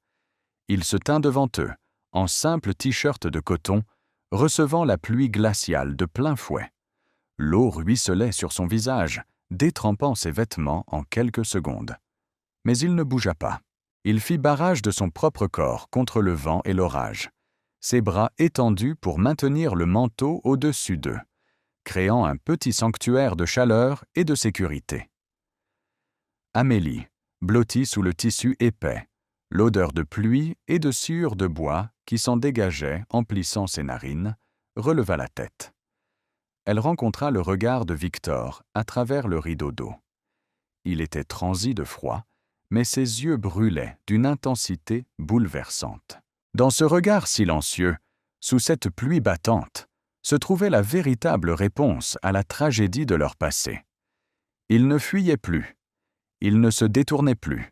Il se tint devant eux, en simple t-shirt de coton, recevant la pluie glaciale de plein fouet. L'eau ruisselait sur son visage, détrempant ses vêtements en quelques secondes. Mais il ne bougea pas. Il fit barrage de son propre corps contre le vent et l'orage, ses bras étendus pour maintenir le manteau au-dessus d'eux, créant un petit sanctuaire de chaleur et de sécurité. Amélie, blottie sous le tissu épais, l'odeur de pluie et de sciure de bois qui s'en dégageait emplissant ses narines, releva la tête. Elle rencontra le regard de Victor à travers le rideau d'eau. Il était transi de froid, mais ses yeux brûlaient d'une intensité bouleversante. Dans ce regard silencieux, sous cette pluie battante, se trouvait la véritable réponse à la tragédie de leur passé. Ils ne fuyaient plus, ils ne se détournaient plus.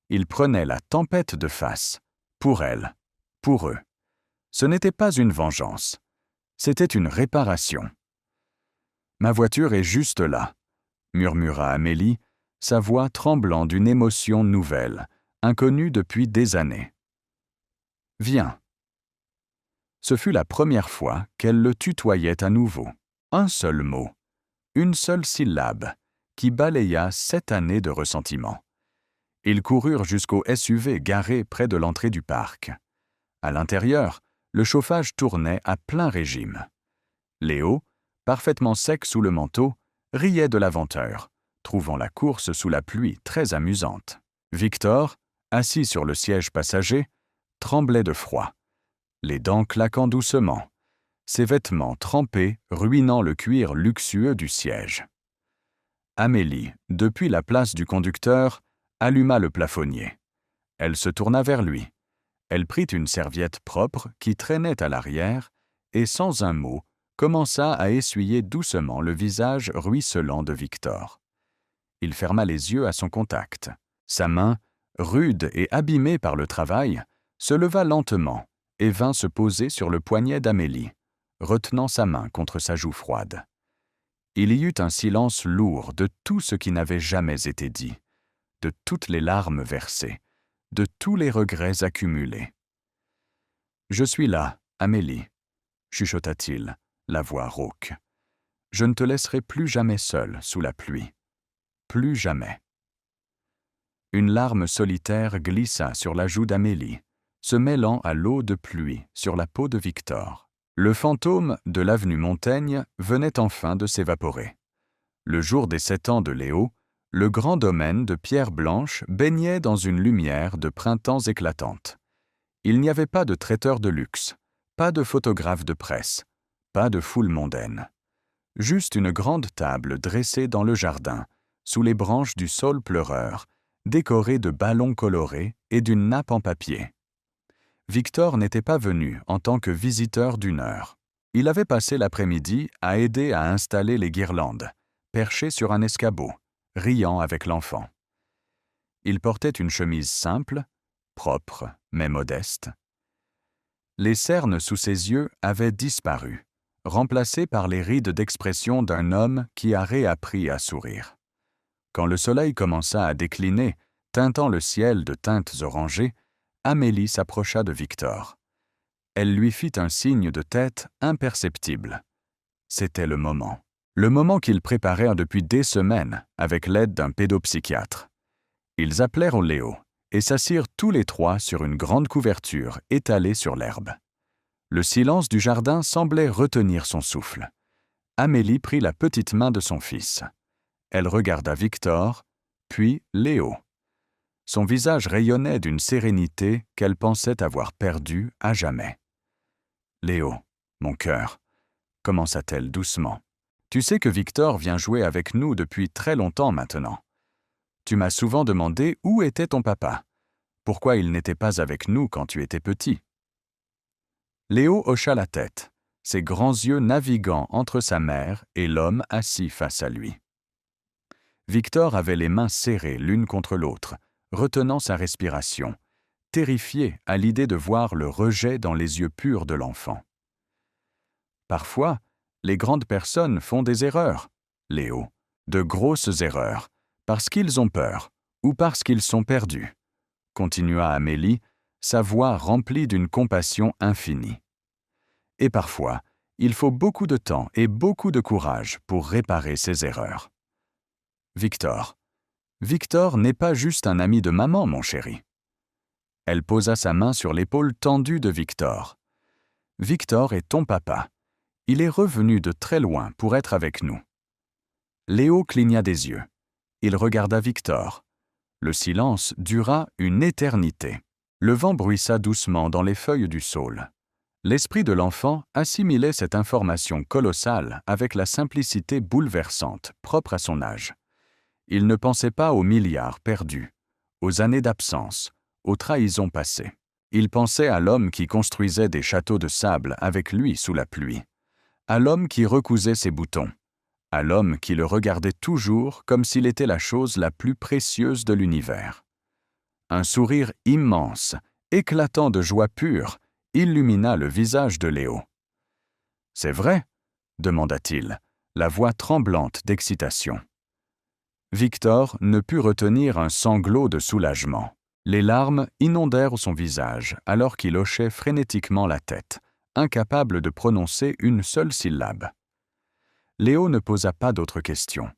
Ils prenaient la tempête de face, pour elle, pour eux. Ce n'était pas une vengeance, c'était une réparation. « Ma voiture est juste là », murmura Amélie, sa voix tremblant d'une émotion nouvelle, inconnue depuis des années. « Viens. » Ce fut la première fois qu'elle le tutoyait à nouveau. Un seul mot, une seule syllabe, qui balaya 7 années de ressentiment. Ils coururent jusqu'au SUV garé près de l'entrée du parc. À l'intérieur, le chauffage tournait à plein régime. Léo, parfaitement sec sous le manteau, riait de l'aventure, trouvant la course sous la pluie très amusante. Victor, assis sur le siège passager, tremblait de froid, les dents claquant doucement, ses vêtements trempés ruinant le cuir luxueux du siège. Amélie, depuis la place du conducteur, alluma le plafonnier. Elle se tourna vers lui. Elle prit une serviette propre qui traînait à l'arrière et, sans un mot, commença à essuyer doucement le visage ruisselant de Victor. Il ferma les yeux à son contact. Sa main, rude et abîmée par le travail, se leva lentement et vint se poser sur le poignet d'Amélie, retenant sa main contre sa joue froide. Il y eut un silence lourd de tout ce qui n'avait jamais été dit, de toutes les larmes versées, de tous les regrets accumulés. « Je suis là, Amélie, » chuchota-t-il, la voix rauque. « Je ne te laisserai plus jamais seule sous la pluie. Plus jamais. » Une larme solitaire glissa sur la joue d'Amélie, se mêlant à l'eau de pluie sur la peau de Victor. Le fantôme de l'avenue Montaigne venait enfin de s'évaporer. Le jour des 7 ans de Léo, le grand domaine de pierre blanche baignait dans une lumière de printemps éclatante. Il n'y avait pas de traiteur de luxe, pas de photographe de presse, pas de foule mondaine. Juste une grande table dressée dans le jardin, sous les branches du saule pleureur, décorée de ballons colorés et d'une nappe en papier. Victor n'était pas venu en tant que visiteur d'une heure. Il avait passé l'après-midi à aider à installer les guirlandes, perché sur un escabeau, riant avec l'enfant. Il portait une chemise simple, propre mais modeste. Les cernes sous ses yeux avaient disparu, remplacées par les rides d'expression d'un homme qui a réappris à sourire. Quand le soleil commença à décliner, teintant le ciel de teintes orangées, Amélie s'approcha de Victor. Elle lui fit un signe de tête imperceptible. C'était le moment qu'ils préparèrent depuis des semaines avec l'aide d'un pédopsychiatre. Ils appelèrent Léo et s'assirent tous les trois sur une grande couverture étalée sur l'herbe. Le silence du jardin semblait retenir son souffle. Amélie prit la petite main de son fils. Elle regarda Victor, puis Léo. Son visage rayonnait d'une sérénité qu'elle pensait avoir perdue à jamais. « Léo, mon cœur, » commença-t-elle doucement. « Tu sais que Victor vient jouer avec nous depuis très longtemps maintenant. Tu m'as souvent demandé où était ton papa, pourquoi il n'était pas avec nous quand tu étais petit. » Léo hocha la tête, ses grands yeux naviguant entre sa mère et l'homme assis face à lui. Victor avait les mains serrées l'une contre l'autre, retenant sa respiration, terrifié à l'idée de voir le rejet dans les yeux purs de l'enfant. Parfois, les grandes personnes font des erreurs, Léo, de grosses erreurs, parce qu'ils ont peur ou parce qu'ils sont perdus, continua Amélie, sa voix remplie d'une compassion infinie. Et parfois, il faut beaucoup de temps et beaucoup de courage pour réparer ces erreurs. Victor n'est pas juste un ami de maman, mon chéri. Elle posa sa main sur l'épaule tendue de Victor. Victor est ton papa. Il est revenu de très loin pour être avec nous. Léo cligna des yeux. Il regarda Victor. Le silence dura une éternité. Le vent bruissa doucement dans les feuilles du saule. L'esprit de l'enfant assimilait cette information colossale avec la simplicité bouleversante propre à son âge. Il ne pensait pas aux milliards perdus, aux années d'absence, aux trahisons passées. Il pensait à l'homme qui construisait des châteaux de sable avec lui sous la pluie, à l'homme qui recousait ses boutons, à l'homme qui le regardait toujours comme s'il était la chose la plus précieuse de l'univers. Un sourire immense, éclatant de joie pure, illumina le visage de Léo. « C'est vrai ?» demanda-t-il, la voix tremblante d'excitation. Victor ne put retenir un sanglot de soulagement. Les larmes inondèrent son visage alors qu'il hochait frénétiquement la tête, incapable de prononcer une seule syllabe. Léo ne posa pas d'autres questions.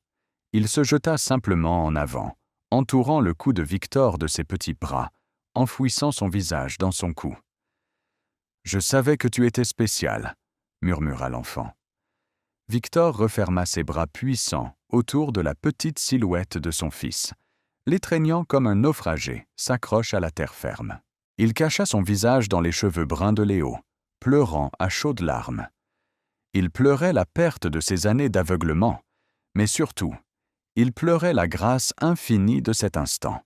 Il se jeta simplement en avant, entourant le cou de Victor de ses petits bras, enfouissant son visage dans son cou. « Je savais que tu étais spécial, » murmura l'enfant. Victor referma ses bras puissants autour de la petite silhouette de son fils, l'étreignant comme un naufragé s'accroche à la terre ferme. Il cacha son visage dans les cheveux bruns de Léo, pleurant à chaudes larmes. Il pleurait la perte de ses années d'aveuglement, mais surtout, il pleurait la grâce infinie de cet instant.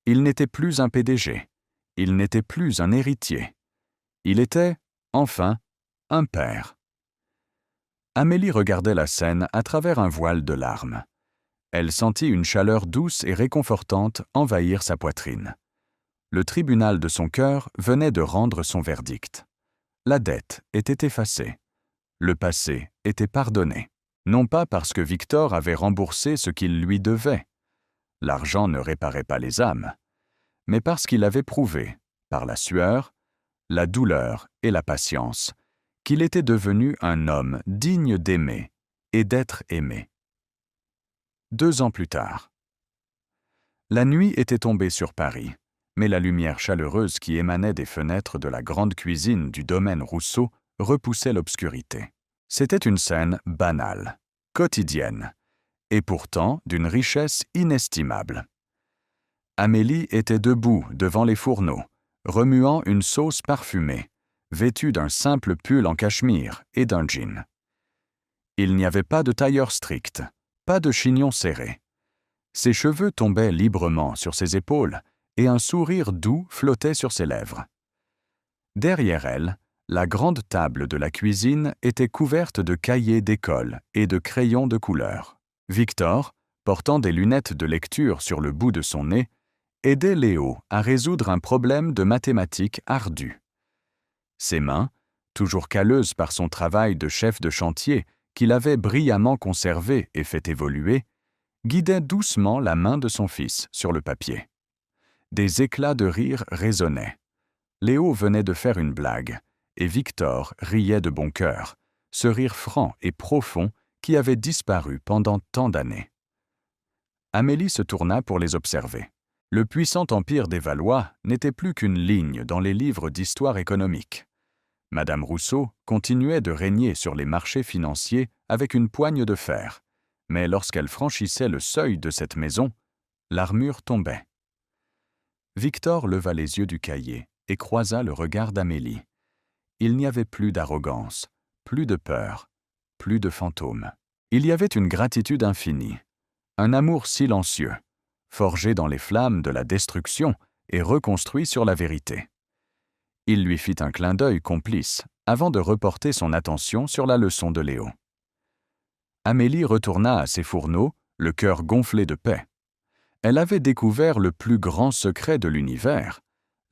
Il n'était plus un PDG, il n'était plus un héritier. Il était, enfin, un père. Amélie regardait la scène à travers un voile de larmes. Elle sentit une chaleur douce et réconfortante envahir sa poitrine. Le tribunal de son cœur venait de rendre son verdict. La dette était effacée. Le passé était pardonné. Non pas parce que Victor avait remboursé ce qu'il lui devait. L'argent ne réparait pas les âmes. Mais parce qu'il avait prouvé, par la sueur, la douleur et la patience, qu'il était devenu un homme digne d'aimer et d'être aimé. 2 ans plus tard. La nuit était tombée sur Paris, mais la lumière chaleureuse qui émanait des fenêtres de la grande cuisine du domaine Rousseau repoussait l'obscurité. C'était une scène banale, quotidienne, et pourtant d'une richesse inestimable. Amélie était debout devant les fourneaux, remuant une sauce parfumée, vêtue d'un simple pull en cachemire et d'un jean. Il n'y avait pas de tailleur strict, pas de chignon serré. Ses cheveux tombaient librement sur ses épaules et un sourire doux flottait sur ses lèvres. Derrière elle, la grande table de la cuisine était couverte de cahiers d'école et de crayons de couleur. Victor, portant des lunettes de lecture sur le bout de son nez, aidait Léo à résoudre un problème de mathématiques ardu. Ses mains, toujours calleuses par son travail de chef de chantier qu'il avait brillamment conservé et fait évoluer, guidaient doucement la main de son fils sur le papier. Des éclats de rire résonnaient. Léo venait de faire une blague, et Victor riait de bon cœur, ce rire franc et profond qui avait disparu pendant tant d'années. Amélie se tourna pour les observer. Le puissant empire des Valois n'était plus qu'une ligne dans les livres d'histoire économique. Madame Rousseau continuait de régner sur les marchés financiers avec une poigne de fer, mais lorsqu'elle franchissait le seuil de cette maison, l'armure tombait. Victor leva les yeux du cahier et croisa le regard d'Amélie. Il n'y avait plus d'arrogance, plus de peur, plus de fantômes. Il y avait une gratitude infinie, un amour silencieux, forgé dans les flammes de la destruction et reconstruit sur la vérité. Il lui fit un clin d'œil complice avant de reporter son attention sur la leçon de Léo. Amélie retourna à ses fourneaux, le cœur gonflé de paix. Elle avait découvert le plus grand secret de l'univers.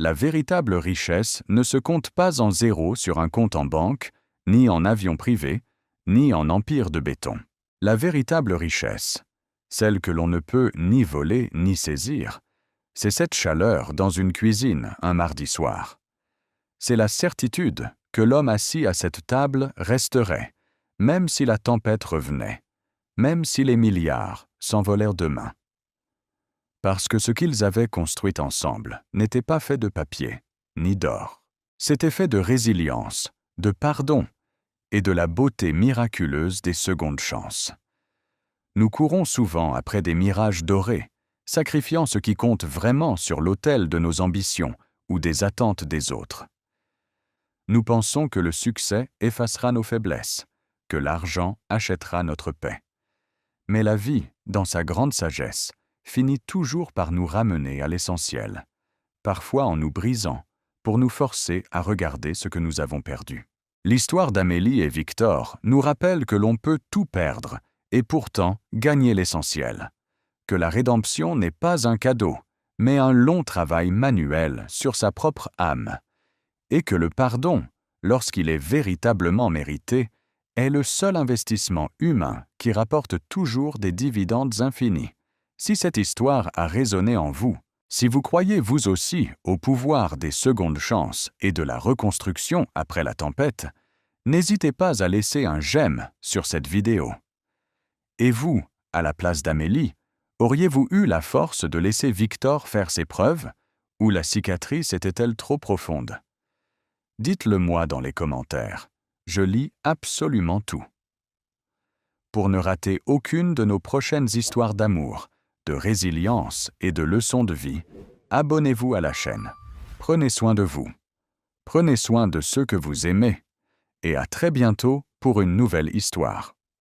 La véritable richesse ne se compte pas en zéro sur un compte en banque, ni en avion privé, ni en empire de béton. La véritable richesse, celle que l'on ne peut ni voler ni saisir, c'est cette chaleur dans une cuisine un mardi soir. C'est la certitude que l'homme assis à cette table resterait, même si la tempête revenait, même si les milliards s'envolèrent demain. Parce que ce qu'ils avaient construit ensemble n'était pas fait de papier, ni d'or. C'était fait de résilience, de pardon et de la beauté miraculeuse des secondes chances. Nous courons souvent après des mirages dorés, sacrifiant ce qui compte vraiment sur l'autel de nos ambitions ou des attentes des autres. Nous pensons que le succès effacera nos faiblesses, que l'argent achètera notre paix. Mais la vie, dans sa grande sagesse, finit toujours par nous ramener à l'essentiel, parfois en nous brisant, pour nous forcer à regarder ce que nous avons perdu. L'histoire d'Amélie et Victor nous rappelle que l'on peut tout perdre et pourtant gagner l'essentiel, que la rédemption n'est pas un cadeau, mais un long travail manuel sur sa propre âme, et que le pardon, lorsqu'il est véritablement mérité, est le seul investissement humain qui rapporte toujours des dividendes infinis. Si cette histoire a résonné en vous, si vous croyez vous aussi au pouvoir des secondes chances et de la reconstruction après la tempête, n'hésitez pas à laisser un j'aime sur cette vidéo. Et vous, À la place d'Amélie, auriez-vous eu la force de laisser Victor faire ses preuves, ou la cicatrice était-elle trop profonde? Dites-le moi dans les commentaires. Je lis absolument tout. Pour ne rater aucune de nos prochaines histoires d'amour, de résilience et de leçons de vie, abonnez-vous à la chaîne. Prenez soin de vous. Prenez soin de ceux que vous aimez. Et à très bientôt pour une nouvelle histoire.